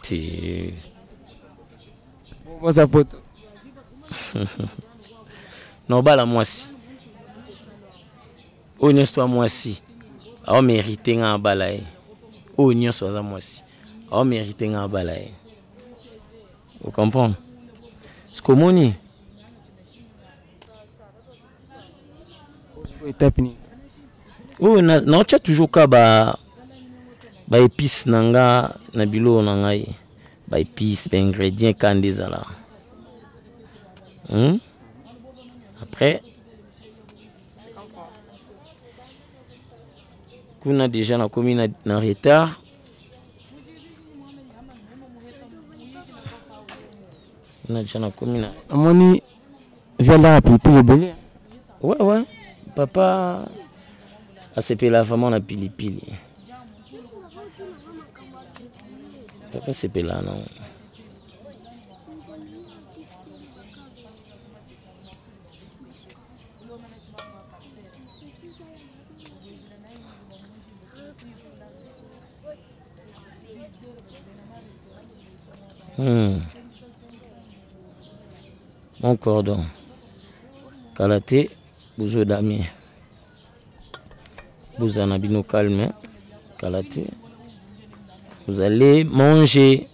Te. Moi ça poto. Non bala mwasi. O nyonso mwasi. A mérité nga bala e. O nyonso za mwasi. A mérité nga bala e. Vous comprenez? Ce que moni. Étape ni. Oh na tcha toujours ka ba épices nanga na bilo nanga e. Ba épices, ba ingrédients kandezala. Après qu'on a déjà na commune na retard. On a déjà na commune. Amoni vient là pour belé. Ouais. Papa a sepé la femme na pilipili. Papa sepé là non. Mon cordon. Kalaté, bouzou d'ami. Vous en avez nos calme. Kalaté. Vous allez manger.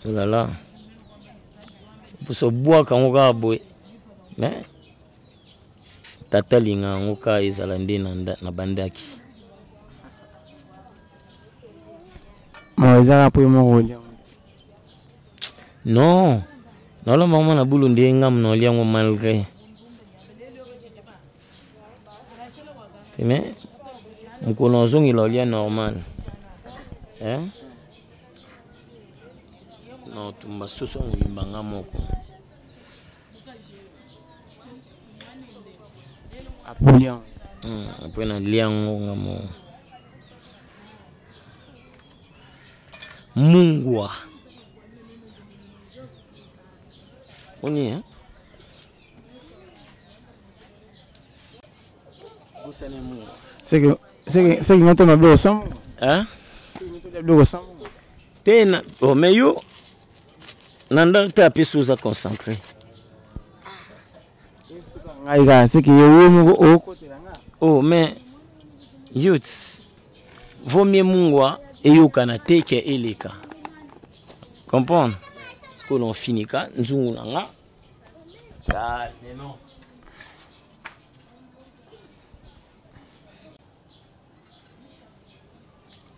Oh là là. Pour se boire quand on va boire. Mais tata linga ngoka ezalande na bandaki. Ezala po mo rolia. Non. Non la maman na bulu ndi ngam no liango malgré. Mais mkono zongi lolia normal. Hein? Non, tu m'as soso mwimbanga moko. Apolian. Après na liango ngamo. Mungwa. On y est, hein? C'est que maintenant on a bleu au sang. Hein? Bleu au sang. Tena, oh mais yo, nanda ta peso concentré. C'est que yo oh mais yo vaut mieux mungwa et yo kana teke eleka. Comprendre? Ce que l'on finit ka nzungu nanga. Ah, mais non.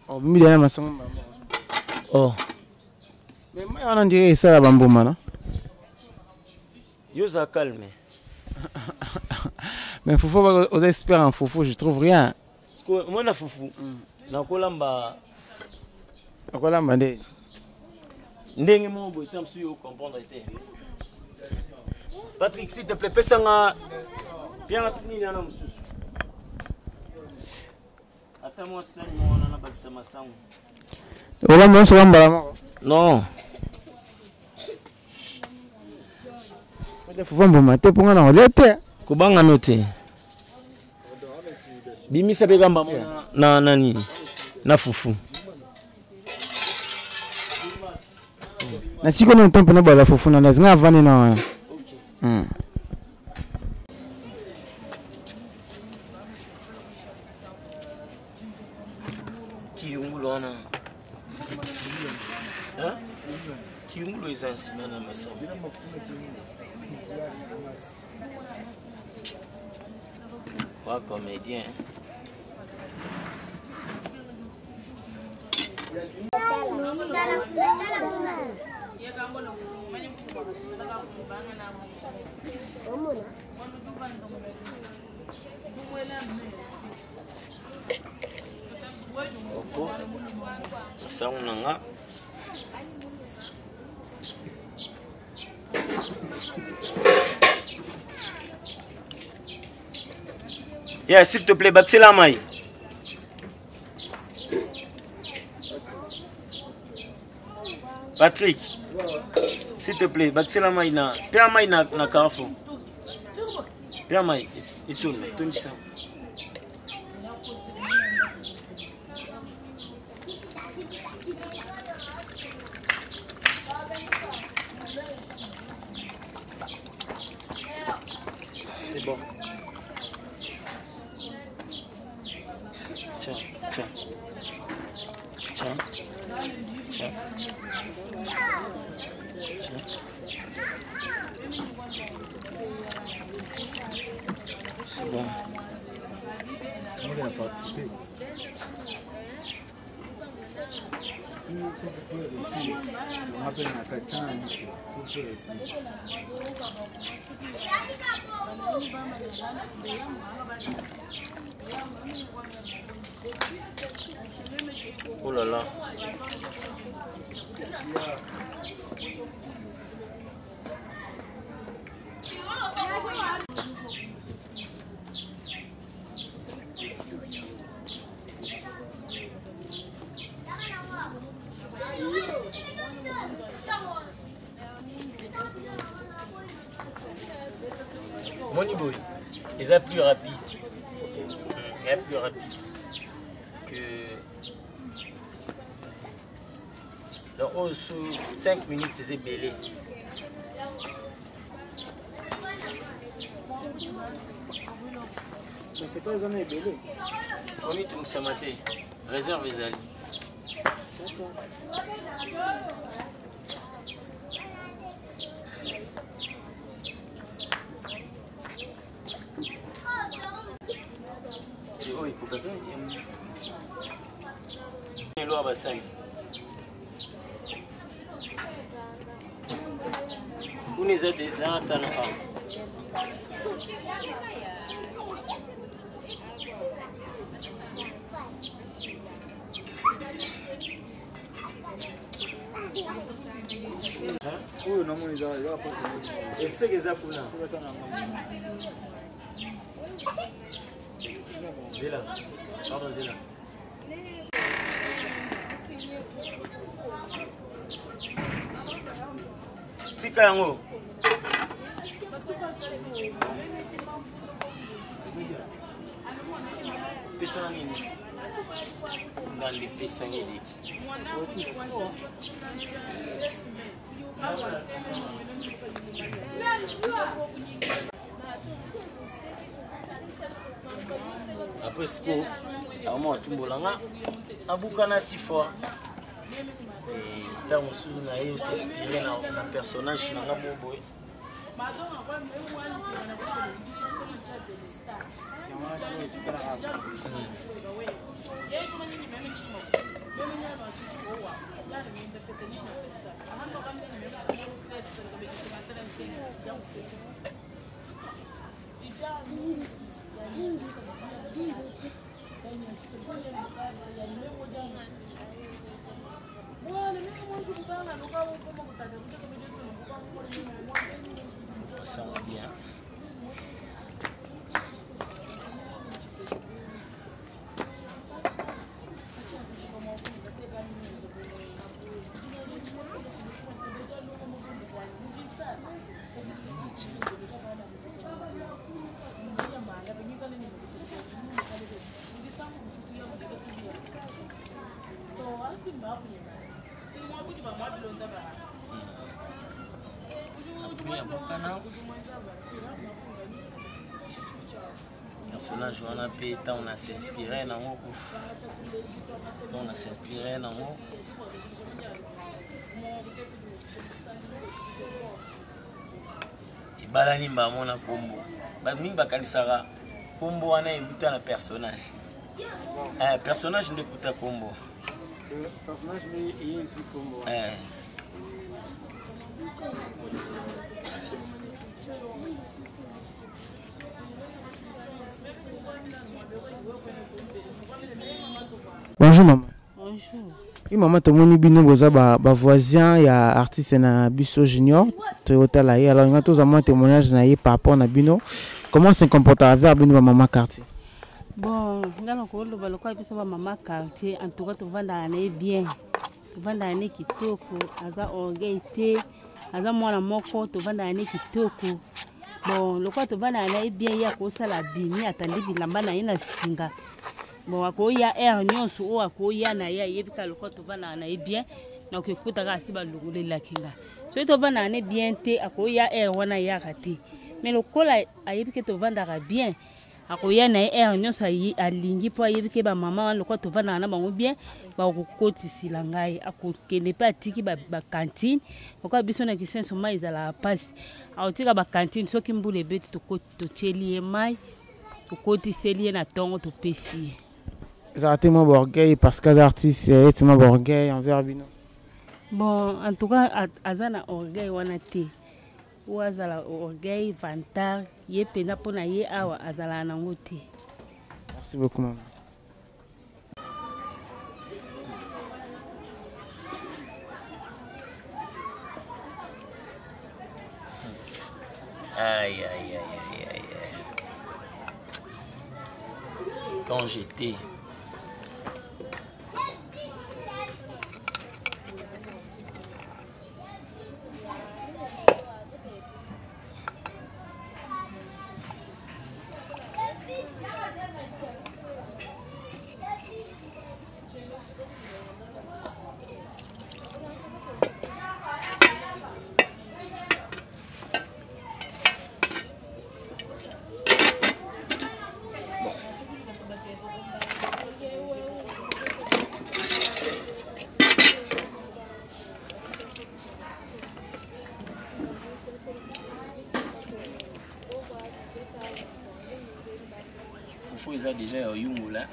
Oh, miliana masanga. Oh. Mais moi on dirait ça la bamboma non? Yo za calme. Mais Foufou aux experts en Foufou, je trouve rien. Parce que moi na Foufou. Na kolamba. Na kolamba ndé. Ndenge mo boy tam su yo comprendre été. Patrick, s'il te plaît, pesanga. Piance ni na mususu. Attends-moi ça, on en a pas besoin de ça. Voilà, moi, c'est un non. Il faut voir maté pour en aller. Kubanga noté. Bimi sabe gamba na nani na Foufou. Na siko no tempo na bala Foufou na zinga vani na. OK. Kiungulona. Hein? Kiungulo is en semaine à messa. Pas comédien. Saunanga. Yeah, s'il te plaît, baxer la maille. Patrick, s'il te plaît, baxer la maille na. Pia maille na carrefour. Pia maille, il tourne ça. C'est bon. Tiens. C'est bon. C'est moi qui ai participé. On appelle un cachan, c'est ici. Oh là là. Money Boy, ils sont plus rapides. Il est plus rapide que. Donc, sous 5 minutes, c'est belé. On est tout ça matin. Réserve les alliés. Oh, il coupe il est bassin. Où les aides des attentes? Et ce que ça pour là. Zéla. Pardon, Zéla. Tika yango. Pesa nini? Ngali pesa nini? Après ce que à moi tout bolanga abukana 6 fois et tant aussi na eu s'inspirer na personnage na ngabo. Ça va bien. Personnage on a payé tant on a s'inspiré dans mon on a s'inspiré dans mon et balani mba mona kombo ba mingi kanisara kombo wana ebuta na personnage personnage ndekuta kombo personnage ni yeye kombo Bonjour maman. Bonjour. Et maman tomoni bino boza ba voisin ya artiste na Biso Junior Toyota la alors on a tous un témoignage na par rapport na bino comment se comporte avec bino maman quartier. Bon, ngalo ko lo baloko biso ba maman quartier en tout cas to vanda na bien. To vanda na kitoko aza orgueil aza mwana moko to vanda na kitoko. Bon, lokwa to vanda na bien ya ko sala bini atandi bilamba na ina singa. Bon, akoya air nyonso o akoya na ya yebika lokwa to vanda na bien na ko kuta ka siba lungule la kinga. So to vanda na bien te akoya air wana ya kati. Mais lokola ayebike to vanda ka bien akoya na air nyonso alingi po ayebike ba mama lokwa to vanda na bango bien ba ko kotisi langai akokende pa tiki ba cantine lokwa biso na kisenso mai za la passe aotika ba cantine soki mbule betu to tielie mai to kotiseli na tongo to pesi. Ça a été mon orgueil parce que les artistes c'est mon orgueil envers bino. Bon, en tout cas azana orgueil wana te. Ou azala orgueil vantar ye pena pona ye awa azala na ngote. Merci beaucoup maman. Aïe, aïe, aïe, aïe, aïe, aïe. Quand j'étais il a déjà un là.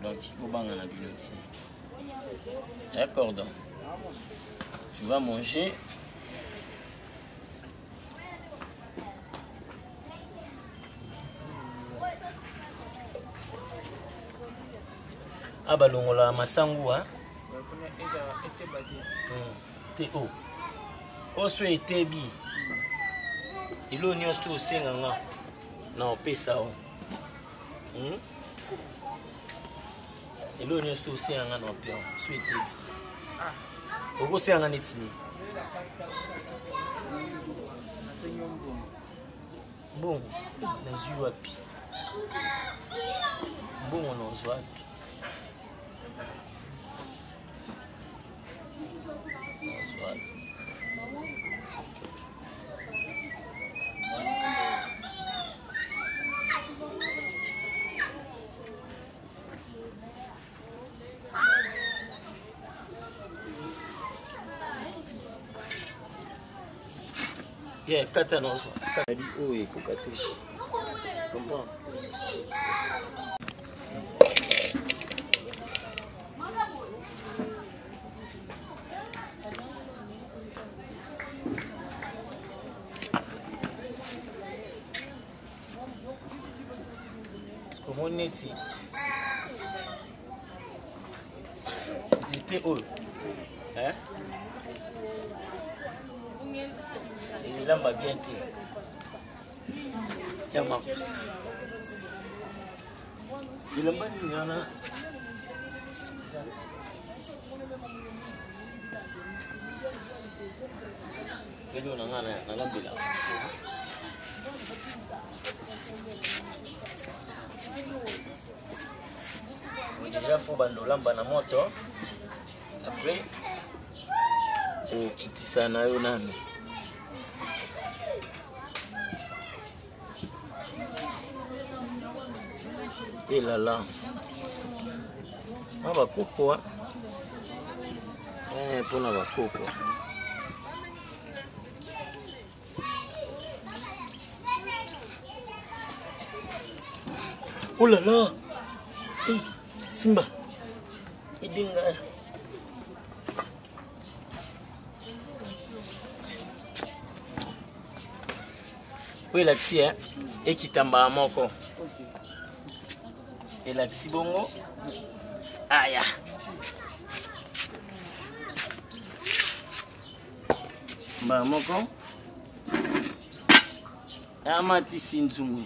Donc il faut banger la bilotie. D'accord donc. Tu vas manger. Ah bah l'ongola masangu hein. T'es haut. oso etebi ilo nyonso to osenga nga na opesa o ilo nyonso to osenga nga na opesa so etebi okosenga nga neti nini mbongo nazwi wapi mbongo nazwi wapi nazwi wapi Yeah, kata nozo. Kali oye kokatu. Comprends? Comment neti? C'était eux. Hein? Il a bien été. Il a ma pousse. Il a pas dit yana. Il a na bila. On déjà faut bandolamba na moto. Après au kitisa na yo nami. Et là là, on va couper. Pour on va couper. Oh là là, Simba, idinga. Oui la psy hein, et qui tamba moko. Et la Xibongo, aya. Mamoko, amati sinzungu.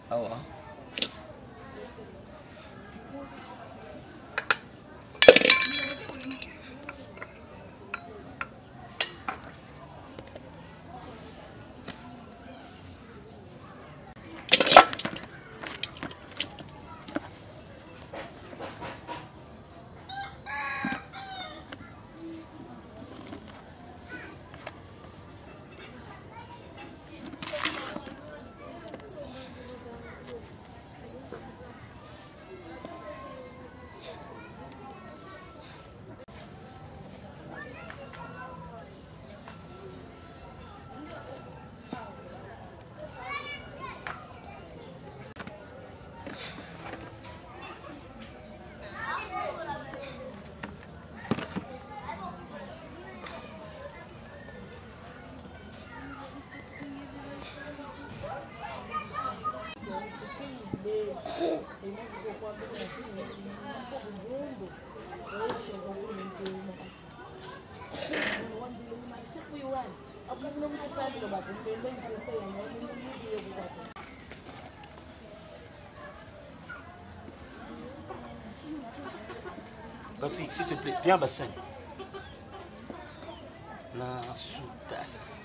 Awa. Patrick, s'il te plaît, viens bassin. La sous-tasse.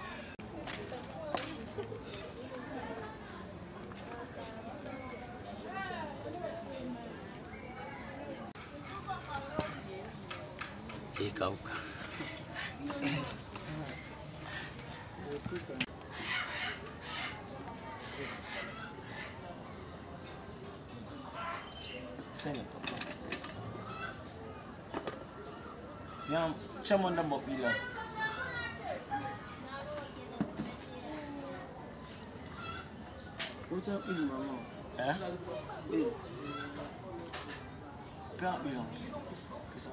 Et Kauka. Viens, tiens-moi dans mon vidéo. Où t'as une maman? Hein? Oui. Plein une. Que ça.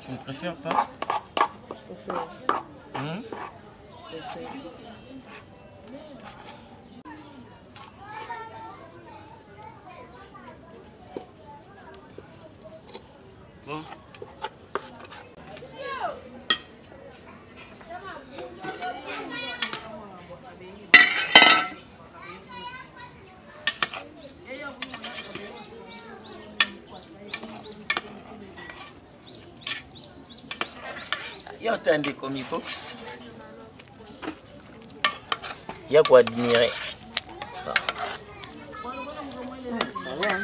Tu ne préfères pas? Je préfère. Je préfère. Bon. Yo tande komiko. Ya kwa admirer. Ça va, hein?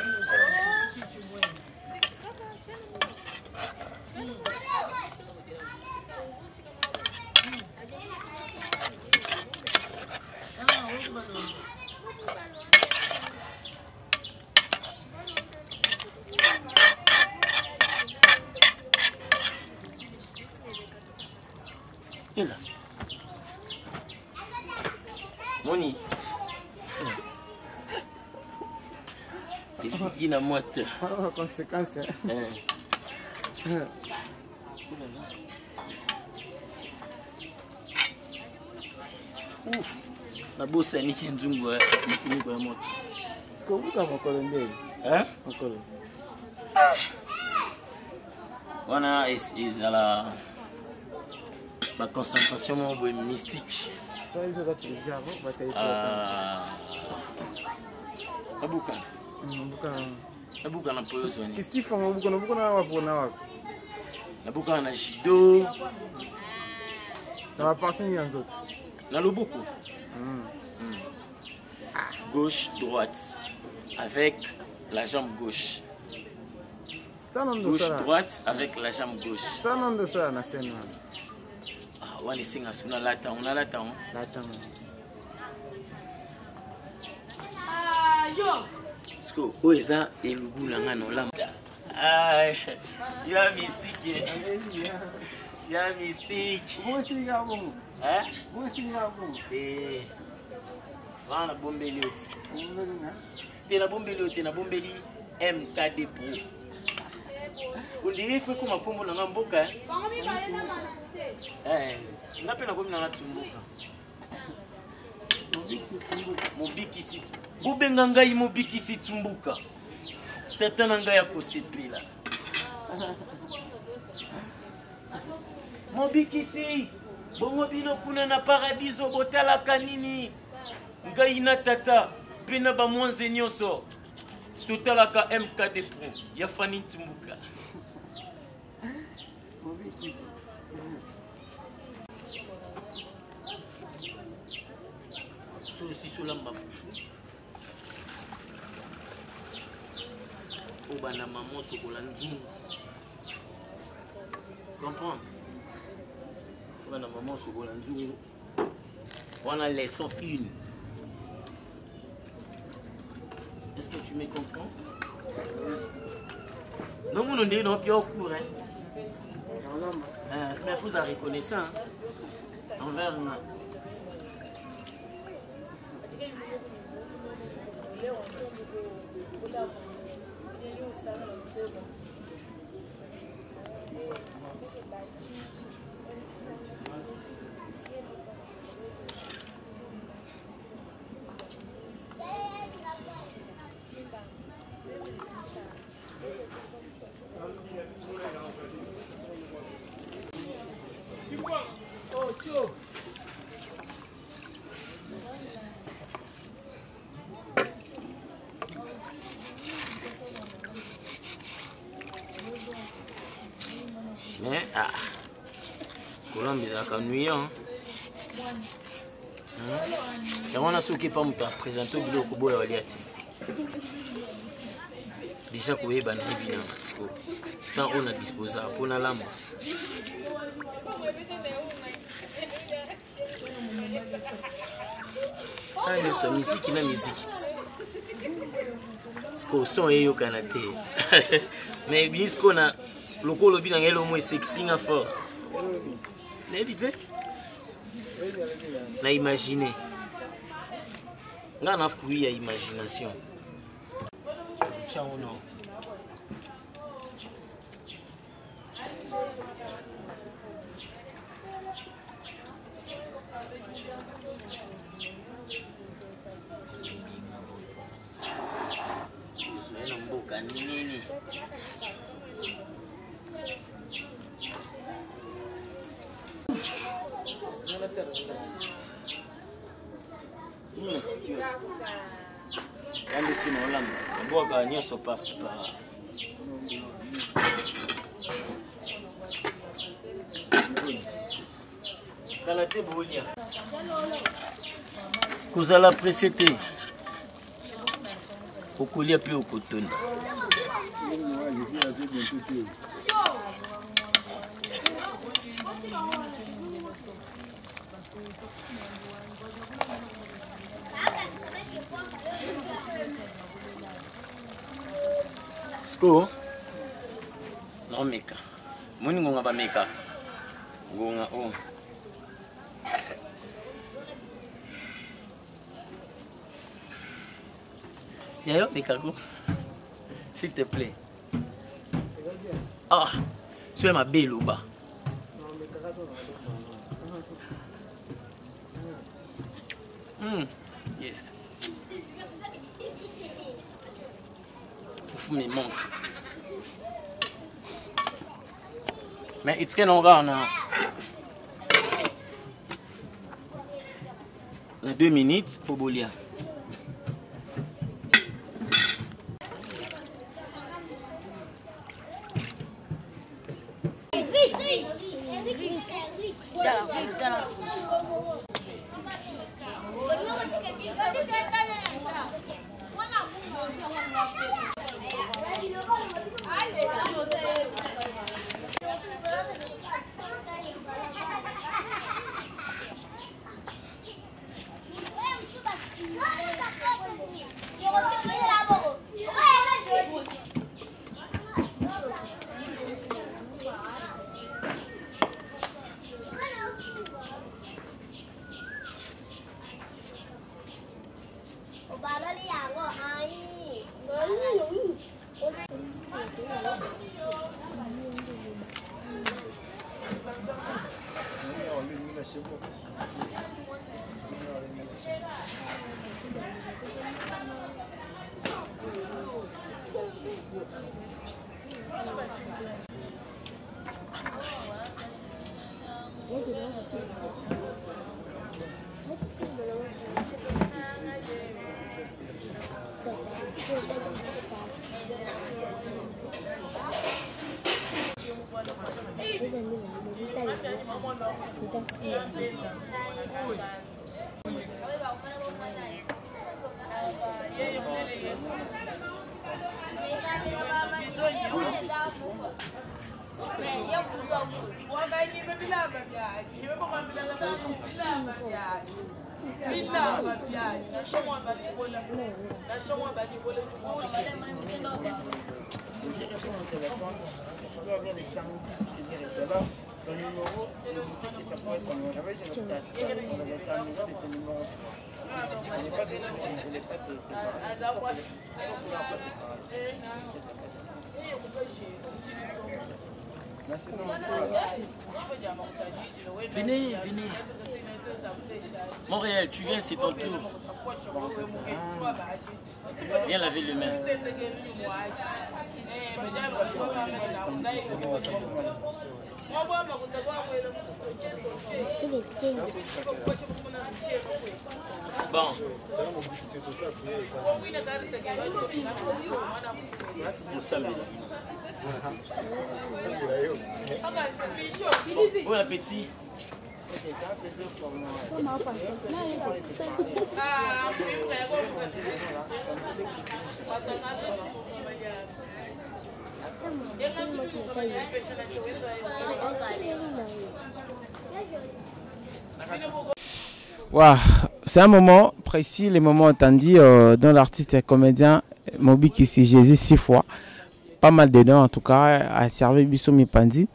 Là. Moni. Ici, il y a moite. Conséquence. Na bossa ni kinzungu ni kwa moto. Siko buka makolo ndeni. Makolo. Wana is à la concentration mystique. Abuka. Abuka na poyo ni. Kisifa mabuka na buka na wapo na wako. Abuka na judo. Na wapartini ya nzoto. Na loboko. Gauche, droite. Avec la jambe gauche. Gauche, droite avec la jambe gauche. Ça non de ça na scène. Wani singa suna lata, on a lata. Lata. Yo. Sko, oeza elubula ngano lambda. Ya mystique. Ya mystique. Moi singa bon. Moi singa bon. Vana bombeli oti. Tena bombeli oti na bombeli MKD Pro. Undiri fwe kuma kombo na ngamboka. Napenda kwa mimi na tumbuka. Mobiki situ. Bubenga ngai mobiki situmbuka. Tata na ngai akosepela. Mobiki si. Bongo bino kuna na paradiso botala kanini. Ngai na tata pena ba mwanze nyoso. Totalaka MKD Pro ya fani tumbuka. Si sur la mafufu au bana maman sokola nzungu comprends bana maman sokola nzungu wana leçon 1. Est-ce que tu me comprends? Non mon ondé non puis au cours mais vous avez reconnaissant envers moi. Ah, Colombe ezalaka ennuyant. Yango wana soki pa moto apresente biloko boya walia te. Déjà koyeba nayebi na masiko. Tant on a disposé mpona lamba. Ah, nyonso miziki na miziki ti. Siko son eyokana te. Mais bisko na lokolo bi na ngelo mo sexy nga fort. Nayebi te? Na imaginer. Nga na fruit ya imagination. Ciao no. Zoena mboka nini? Quand je suis en Hollande, je bois gagner ce passe par. Kalate bolia. Kozala presete. Okolia pe okotona. Sko no meka muni ngonga ba meka ngonga o yayo meka ko s'il te plaît. Ah sois ma belle ou bas. Yes. Foufou me manque. Mais it's que non on a 2 minutes pour bolia. Venez, venez. Montréal, tu viens, c'est ton tour. Viens laver les mains. Bon. Bon appétit. C'est un plaisir pour moi. Wow. C'est un moment précis, les moments entendus dont l'artiste et comédien Moby qui s'est Jésus 6 fois. Pas mal dedans en tout cas, à servir Bissou Mipandi.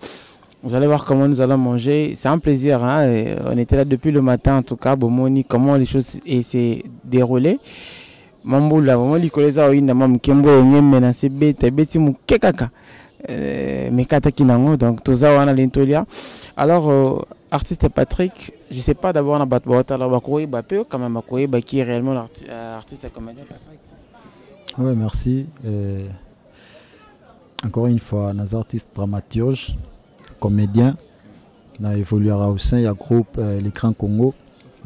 Vous allez voir comment nous allons manger. C'est un plaisir. Hein? On était là depuis le matin en tout cas. Bomoni, comment les choses s'est déroulées. Mamboula, moment likoleza oina mam kembo nyeme na sebete beti mukekaka. Mekata kinango donc toza wana lintolia. Alors artiste Patrick, je sais pas d'abord na batbota la bakoyi bapeo quand même bakoyi qui est réellement l'artiste et comédien Patrick. Ouais, merci. Encore une fois, nos artistes dramaturges, comédiens, on a évolué au sein, il y a groupe l'écran Congo,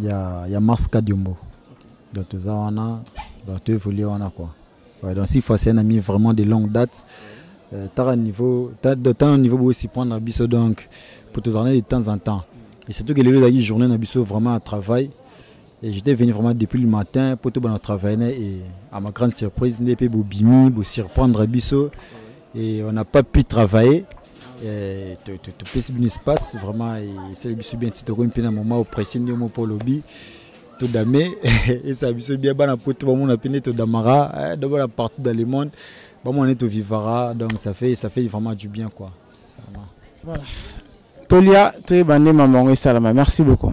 il y a Mars Kadiombo. Donc tout ça on a, tout évolué on a quoi. Ouais, donc 6 fois c'est un ami vraiment de longue date. T'as un niveau aussi prendre biso donc pour te donner de temps en temps. Et surtout que les journées na biso vraiment à travail. Et j'étais venu vraiment depuis le matin pour tout bon travailler et à ma grande surprise n'est pas bobimi pour surprendre biso et on n'a pas pu travailler. Et tout petit espace vraiment et c'est le biso bien petit au un moment au pressé ni au pour lobby tout damé et ça biso bien bana pour tout monde a peine tout damara d'abord partout dans le monde bon on est au vivara donc ça fait vraiment du bien quoi. Voilà. Tolia, tu es bandé maman et salama. Merci beaucoup.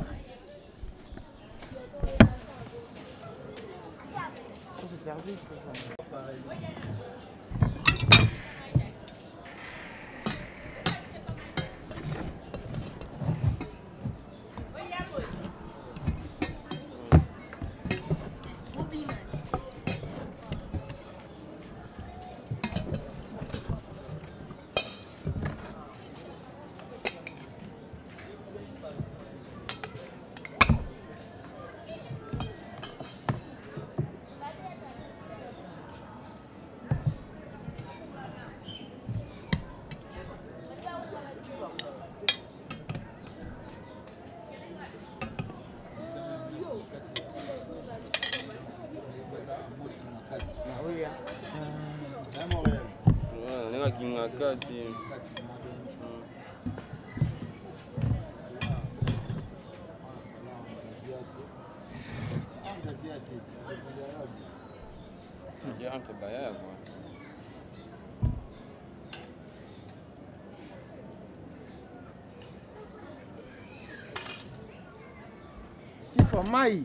Si for maï.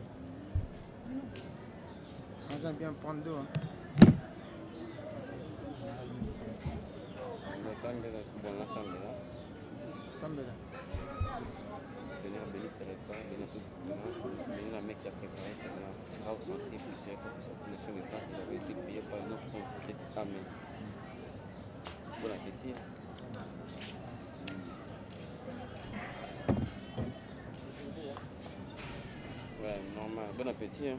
On va bien prendre d'eau. Seigneur bénisse ses repas, bénisse toute provenance, bénisse la mec qui a préparé ça là. Grave santé, plaisir, pour sa connexion de grâce, vous avez aussi prié par nous pour son Christ. Amen. Bon appétit. Ouais, normal. Bon appétit. Hein.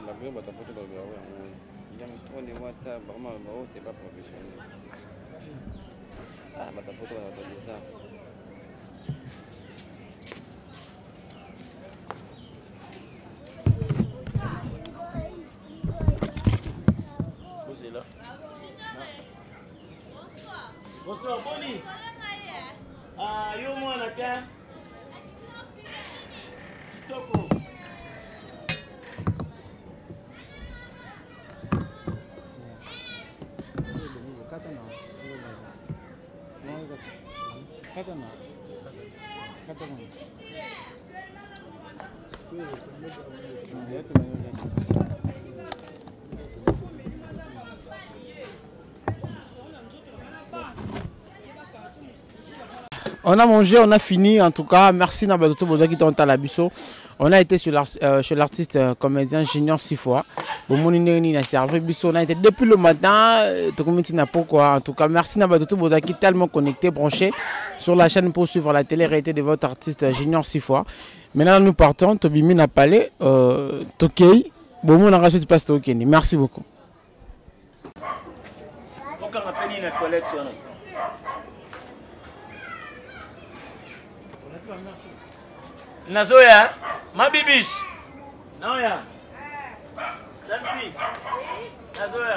La vraie boîte à photo dans le bureau, il aime trop les WhatsApp, vraiment, c'est pas professionnel. Ah, boîte à photo dans le ça. Vous êtes là. Bonsoir, Bonnie. Ah, yo, moi, la carte. Toko. On a mangé, on a fini. En tout cas, merci Nabadoto Bozaki Tonta Labiso. On a été chez l'artiste comédien Junior 6 fois. On a été depuis le matin. En tout cas, merci Nabadoto Bozaki, tellement connecté, branché sur la chaîne pour suivre la télé-réalité de votre artiste Junior 6 fois. Maintenant, nous partons. Tobimi n'a parlé. Tokei. Merci beaucoup. Nazoya, ma bibiche. Naoya. Tanti. Nazoya.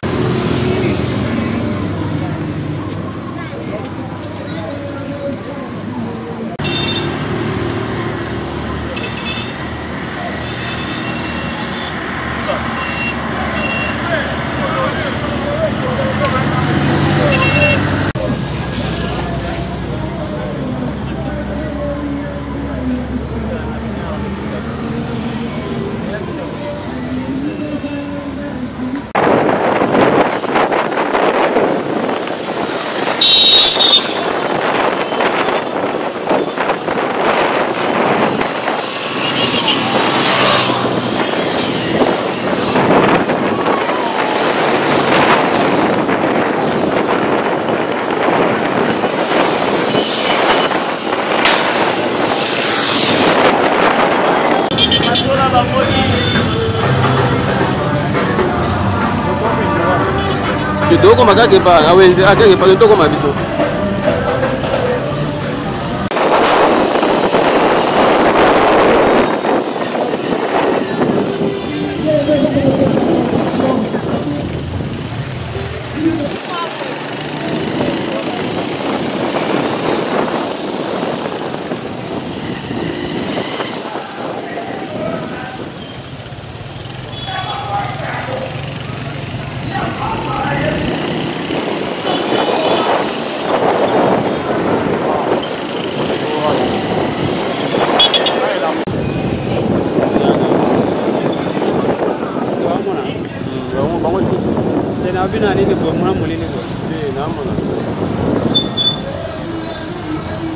Kitoko makake pa awenze akake pa kitoko mabiso.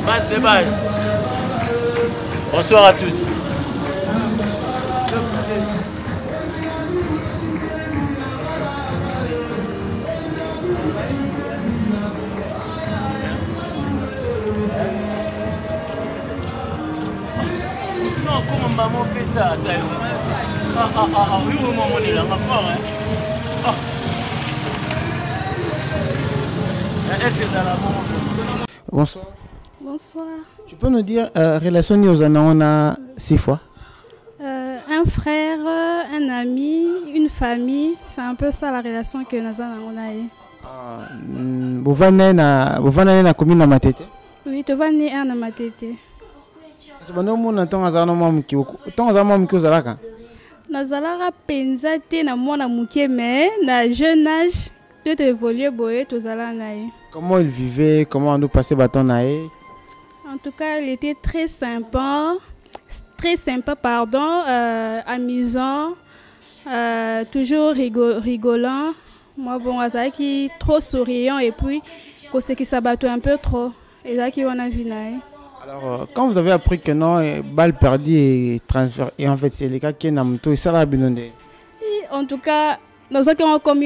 Base de base. Bonsoir à tous. Non, comment maman fait ça? Oui, maman, on est là, ma fort, hein. Bonsoir. Bonsoir. Tu peux nous dire, relation on a 6 fois? Un frère, un ami, une famille, c'est un peu ça la relation que nous avons. Vous venez na commune na Matete? Oui, tu vas venir à Matete. C'est bon, nous avons Nazalaka penza te na mwana muke mais na jeune âge de te évoluer boye tozala nae. Comment il vivait, comment nous passait bâton nae? En tout cas, il était très sympa pardon, amusant, toujours rigolant. Moi bon, azaki trop souriant et puis ce qui s'abattait un peu trop. Ezaki on a vu nae. Alors, quand vous avez appris que non, balle perdue et transfert, et en fait, c'est les cas qui n'ont tout, et ça l'a binondé. En tout cas, nous avons comme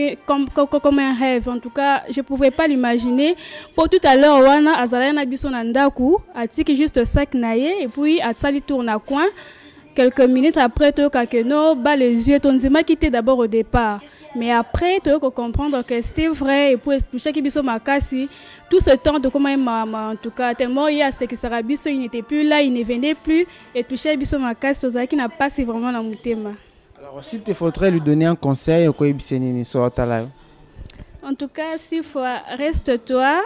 un rêve. En tout cas, je ne pouvais pas l'imaginer. Pour tout à l'heure, Wana, Azalana Bisson Nandaku, a tiré juste 5 naïe, et puis a sali tourne à coin. Quelques minutes après, tu as bas les yeux, ton zema quitté d'abord au départ. Mais après, tu as comprendre que c'était vrai, et puis tout chaque Bisson m'a cassé. Tout ce temps de comment maman, en tout cas, tellement il y a ce qui sera Bisson, il n'était plus là, il ne venait plus, et tout chaque Bisson m'a cassé, qui n'a pas vraiment la moutema. Alors, s'il te faudrait lui donner un conseil, quoi il en tout cas, 6 fois, reste-toi,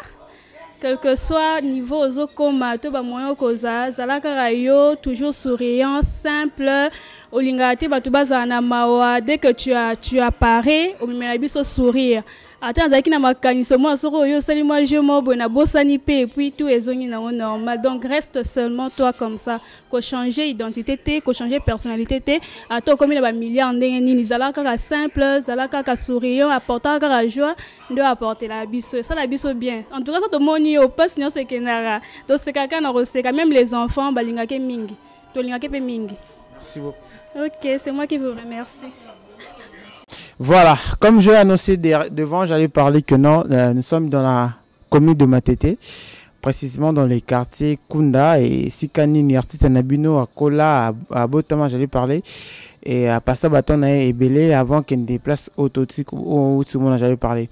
quel que soit niveau aux okoma, to ba moyen koza, zalaka rayo, toujours souriant, simple, olingati batuba zana mawa, dès que tu apparais, au mimelabiso sourire. Attends, zaki na makaniso moi soko yo sali moi je mo bona bosani pe et puis tout ezongi na normal. Donc reste seulement toi comme ça. Ko changer identité té, ko changer personnalité té. Ato comme il ba milliard ndenge nini zala kaka simple, zala kaka souriant, apporter kaka joie, de apporter la biso. Ça la biso bien. En tout cas ça to moni au pas sinon c'est kenara. Donc c'est quelqu'un na roseka même les enfants balingake mingi. To lingake pe mingi. Merci beaucoup. OK, c'est moi qui vous remercie. Voilà, comme je l'ai annoncé devant, j'allais parler que non, nous sommes dans la commune de Matete, précisément dans les quartiers Kunda et Sikani, Niartite, Nabino, à Kola, à Botama, j'allais parler, et à Passabatona et Belé avant qu'il ne déplace Autotique ou Tsumona, j'allais parler.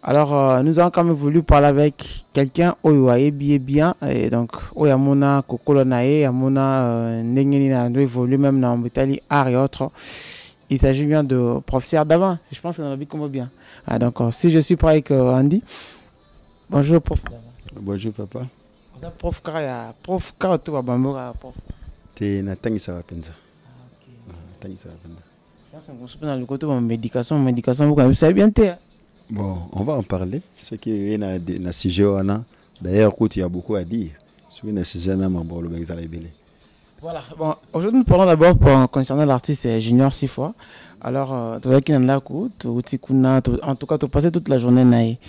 Alors, nous avons quand même voulu parler avec quelqu'un qui a bien, et donc, Oyamona, Kokolonae, Amona, Nengenina, évolue même dans l'Italie, art et autres. Il s'agit bien de professeur d'avant. Je pense qu'on a vu comment bien. Ah, donc, si je suis prêt avec Andy. Bonjour, prof. Bonjour, papa. Prof Kaya. Prof Kaya, tu vas bambora, prof. Tu es Tangi Sarapenza. Tangi Sarapenza. Ça, c'est dans le côté de médication. Médication, vous savez bien. Bon, on va en parler. Ce qui est dans le sujet, d'ailleurs, il y a beaucoup à dire. Sur le sujet, on va le voilà, bon, aujourd'hui nous parlons d'abord concernant l'artiste Junior Sifwa. Alors, tu vois qu'il y en a beaucoup, en tout cas, tu passes toute la journée naïe.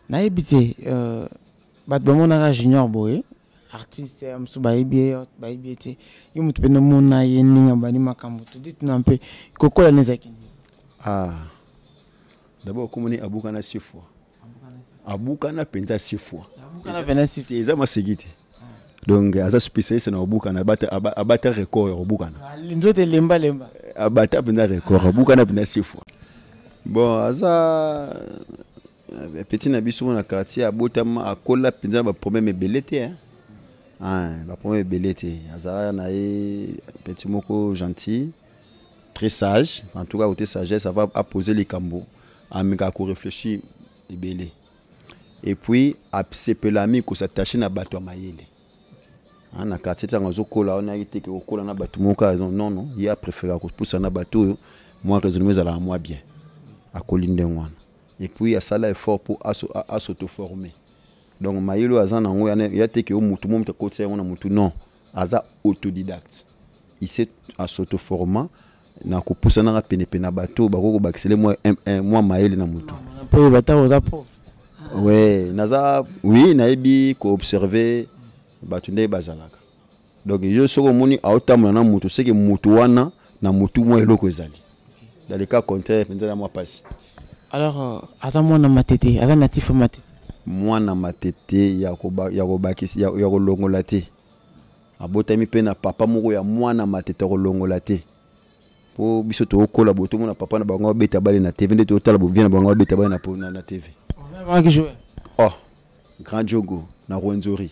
Naïe, bité, Batbamona Junior Boé, artiste, Msubaïbié, Baïbié, il m'a dit que mon naïe, Ningabani Makambo, tu dis un peu, Koko la Nezakini. Ah, d'abord, comment on est Aboukana Sifwa? Aboukana Penta Sifwa. Aboukana Penta Sifwa. C'est ça, Segiti. Donc, à spécialiste dans le Boukana, abattre record au Boukana. L'indote lemba lemba. Abattre record au Boukana pendant 6 fois. Bon, à ça, petit nabiso na quartier à Botama à Kola pendant le premier belleté. Le premier belleté. À ça, na petit moko gentil, très sage. En tout cas, côté sagesse, ça va poser les cambos, à me réfléchir les belé. Et puis, à sepelami ko s'attacher na bateau maïle. Na quartier tangazo kola on a été que kola na bateau moka non il a préféré ko pousser na bateau moi raisonner à la moi bien à kolinde ngwana et puis à ça là effort pour à s'auto former donc maïlo azana ngo ya te que mutu mo mta côté on mutu non aza autodidacte il sait à s'auto former na ko pousser na pene na bateau ba ko baxeler moi maïle na mutu peu bateau za prof ouais naza oui na ebi ko observer batunde bazalaka donc yo soko moni autamona na mutu c'est que mutu wana na mutu mo eloko ezali dans le cas contraire penza moi passe alors aza mwana Matete aza natif Matete mwana Matete ya kobakisi ya kolongola te abotami pe na papa moko ya mwana Matete kolongola te po biso to kola boto mona papa na bango beta bale na TV nde to tala bo vient na bango beta bale na TV oh grand jogo na Rwenzori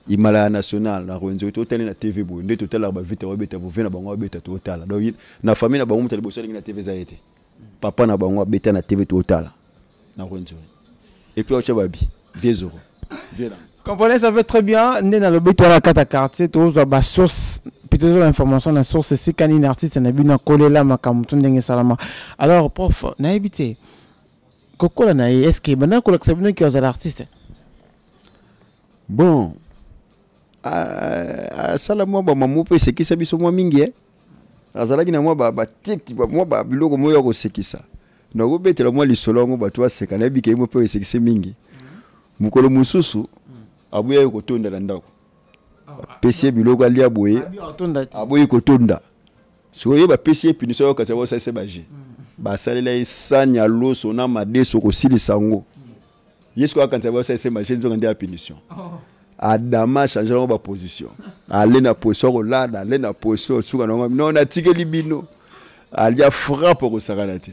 Himalaya national na Rwenzori to tala na TV bo nde to tala ba vita beta bo vient na bango beta to tala donc na famille na bango mutali bo sala na TV za été papa na bango beta na TV to tala na Rwenzori et puis au babi vieux zoro vieux là comprenez ça fait très bien né dans le beto la kata quartier to zo ba source plutôt l'information na source c'est kanine artiste na bina kolela makamutu ndenge salama alors prof na habité kokola na est-ce que bana kola sabino qui est l'artiste bon salama ba mamu pe sekisa biso mwa mingi azalaki na mwa ba tikti ba mwa ba biloko moyo ko sekisa na go betela mwa lisolongo ba toi sekana bike mo pe sekisa mingi mukolo mususu abuya ko tonda na ndako pesi biloko ali aboye aboye ko tonda so ye ba pesi punition ka tsawo sa se baje ba salela isanya loso na madeso ko silisango yesko ka tsawo sa se baje nzo ngande ya punition Adama changer ba position aller na position là aller na position suka non na tikeli bino alia frappe ko sakanate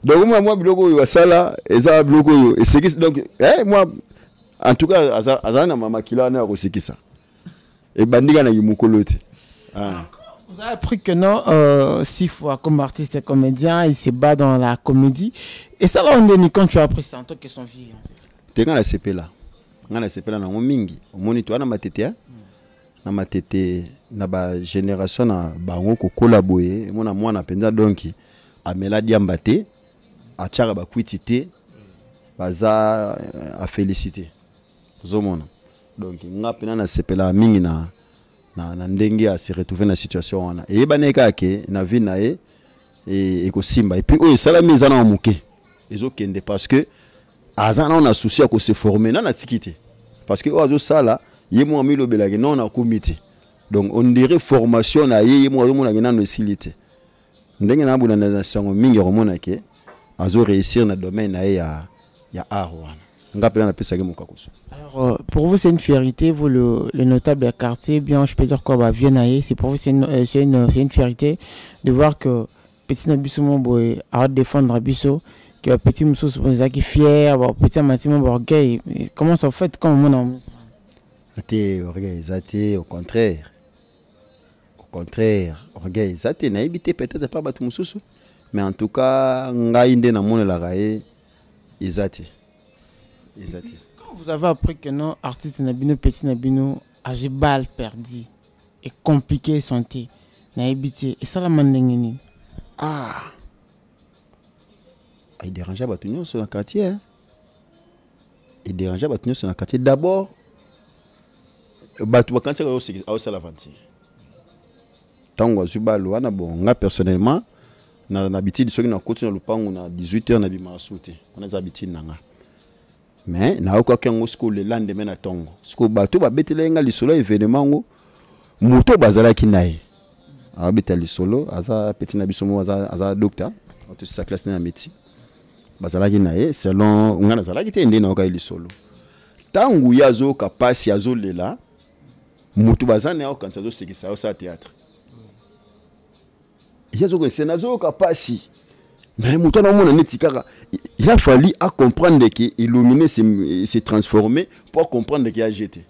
donc moi biloko yo sala eza biloko yo et c'est donc moi en tout cas azana mama kilana ko sikisa et bandika na yimukolo te vous avez appris que non Sifwa comme artiste et comédien il se bat dans la comédie et ça là on dit quand tu as appris ça en tant que son fille t'es quand la CP là ngana sepela na mingi omoni to na Matete na Matete na ba génération na bango ko collaborer mona mwana penza donc amela diambate achaka ba kwitité baza à féliciter zomona donc nga pena na sepela mingi na ndenge à se retrouver na situation wana et baneka ke na vie na et ko simba et puis sala mise na muke ezokende parce que azana on a souci à se former na tikité parce que ozo sala ye mo mi lobela ke non na comité donc on dirait formation na ye mo mona ke na no silité ndenge na buna na sango mingi romona ke azo réussir na domaine na ya art wana ngapela na pesa ke mokakoso. Alors pour vous c'est une fierté, vous le notable du quartier, bien je peux dire quoi bah Viennaye, c'est pour vous c'est une fierté de voir que petit Nabiso Moboy a défendre Abisso, que petit Moussou c'est qui fier, petit Matimo orgueil. Comment ça fait comment on Zate orgueil, zate au contraire. Au contraire, orgueil, zate na évité peut-être pas battre Moussou, mais en tout cas ngainde na mona la raé izate. Izate. Quand vous avez appris que non artiste Nabino petit Nabino a j'ai balle perdu et compliqué santé na évité et ça la mandengini. Ah. Il dérangeait Batunyo sur le quartier. Hein? Il dérangeait Batunyo sur le quartier. D'abord, Batou quand c'est à l'aventure. Tant que je suis balouana, bon, moi personnellement, na habitude de na côté na lupango na 18h na bima sauté. On a habitude nanga. Mais na ko kengo sko le lendemain na tongo. Sko batou ba betelenga lisolo événement ngo moto bazala kinaye. Abeta lisolo aza petit na bisomo aza docteur. On te sa classe na médecine. Bazala kinaye selon ngana zala kite ndé na ko lisolo. Tangu yazo kapasi yazo lela moto bazana ko kanza zo sekisa au théâtre. Mais il a fallu à comprendre que illuminer s'est transformé pour comprendre qu'il a jeté.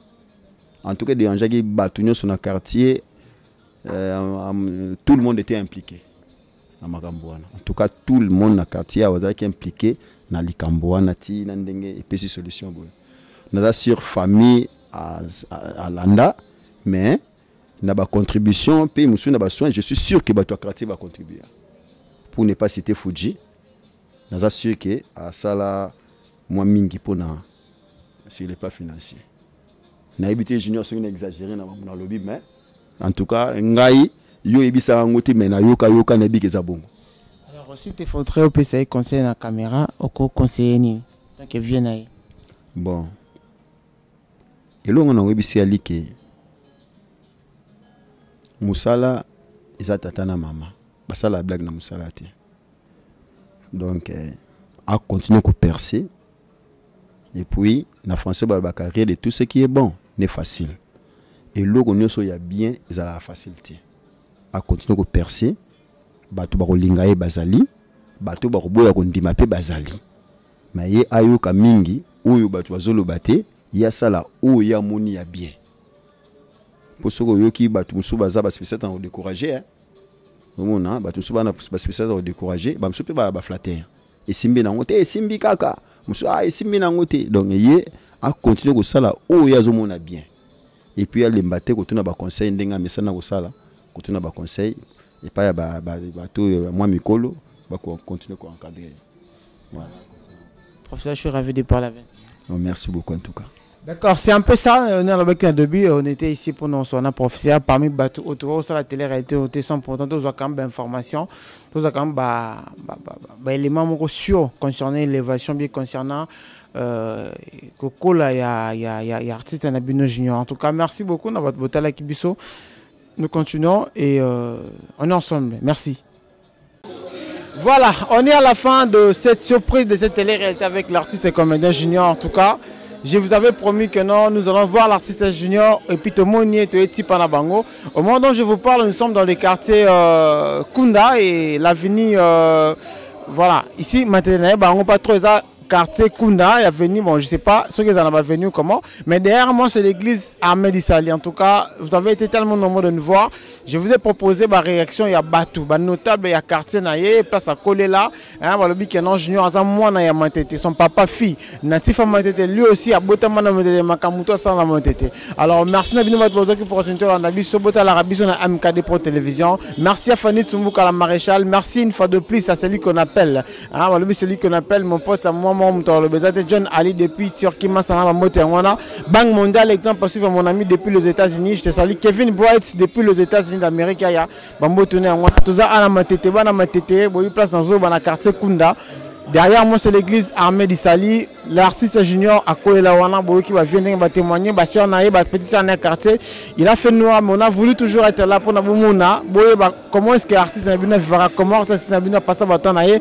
En tout cas, des gens qui battu sur le quartier, tout le monde était impliqué. En tout cas, tout le monde dans le quartier a été impliqué dans les Cambouana, et puis ces solutions. Nous avons sur famille à Landa, mais na ba contribution puis monsieur na ba soin je suis sûr que bato quartier va contribuer pour ne pas citer Fuji na sûr que à sala moi mingi pona sur les plans financiers na habité junior sur une exagéré na lobby mais en tout cas ngai yo ebisa ngoti mais na yoka na biki za bongo. Alors aussi te faudrait au PCI conseiller na caméra au conseiller ni tant que vienne bon elongo na webisi alike Moussala, ils ont tata na maman. Basa la blague na Moussala te. Donc, a continué à percer. Et puis, na français ba carrière de tout ce qui est bon n'est facile. Et logo nyoso ya bien, ils ont la facilité. A continué à percer. Bato ba lingaye bazali, bato ba boya ko ndima pe bazali. Mais ye ayoka mingi, oyo bato bazolo bate, ya sala o ya moni ya bien. Pour ceux qui ont été spécialisés en découragé, hein, spécialisés en découragé, flatter. Et simbi nangote, simbi kaka, simbi nangote. Donc il a continué comme ça là, oh il y a zomona bien. Et puis il a les quand on a ba conseil, ndenga mesana comme ça là, quand on a ba conseil, et pas ba moi mikolo, ba continuer à encadrer. Voilà. Professeur, je suis ravi de parler avec. Merci beaucoup en tout cas. D'accord, c'est un peu ça. On est avec un début, on était ici pour nous, on a professeur parmi Batou autour, ça la télé-réalité, on était sans pourtant, tous quand même d'informations, tous quand même éléments sûrs concernant l'élévation, bien concernant Coco là, il y a artiste Nabino Junior. En tout cas, merci beaucoup dans votre beauté là Kibiso. Nous continuons et on est ensemble. Merci. Voilà, on est à la fin de cette surprise de cette télé-réalité avec l'artiste et comédien Junior. En tout cas, je vous avais promis que non, nous allons voir l'artiste Junior et puis tout le monde y est Panabango. Au moment dont je vous parle, nous sommes dans le quartier Kunda et l'avenue, voilà, ici maintenant, on pas trop quartier Kunda, il y a venu, bon je sais pas ceux qui en ont venu comment, mais derrière moi c'est l'église Ahmed Sali. En tout cas, vous avez été tellement nombreux de nous voir. Je vous ai proposé ma réaction, il y a Batou, notable, il y a quartier Naye, place à coller là, hein, le bic non junior, à moi na Yamantete, son papa fille, natif Yamantete, lui aussi a Botama na Yamantete, Makamuto sans Yamantete. Alors merci Nabino votre pour continuer en Nabi Sobota l'Arabie sur la MKD Pro Télévision. Merci à Fanny Tsumbuka la maréchal, merci une fois de plus à celui qu'on appelle, hein, c'est celui qu'on appelle mon pote à moi John Ali depuis Turquie, Banque mondiale, exemple, parce que mon ami depuis les États-Unis, je te salue. Kevin Bright depuis les États-Unis d'Amérique, il y a place dans le quartier Kunda. Derrière moi, c'est l'église armée d'Issali. L'artiste junior à Koelawana, qui va venir témoigner. Quartier. Il a fait noir, mais on a voulu toujours être là pour nous. Comment est-ce que l'artiste n'a pas comment l'artiste n'a pas passé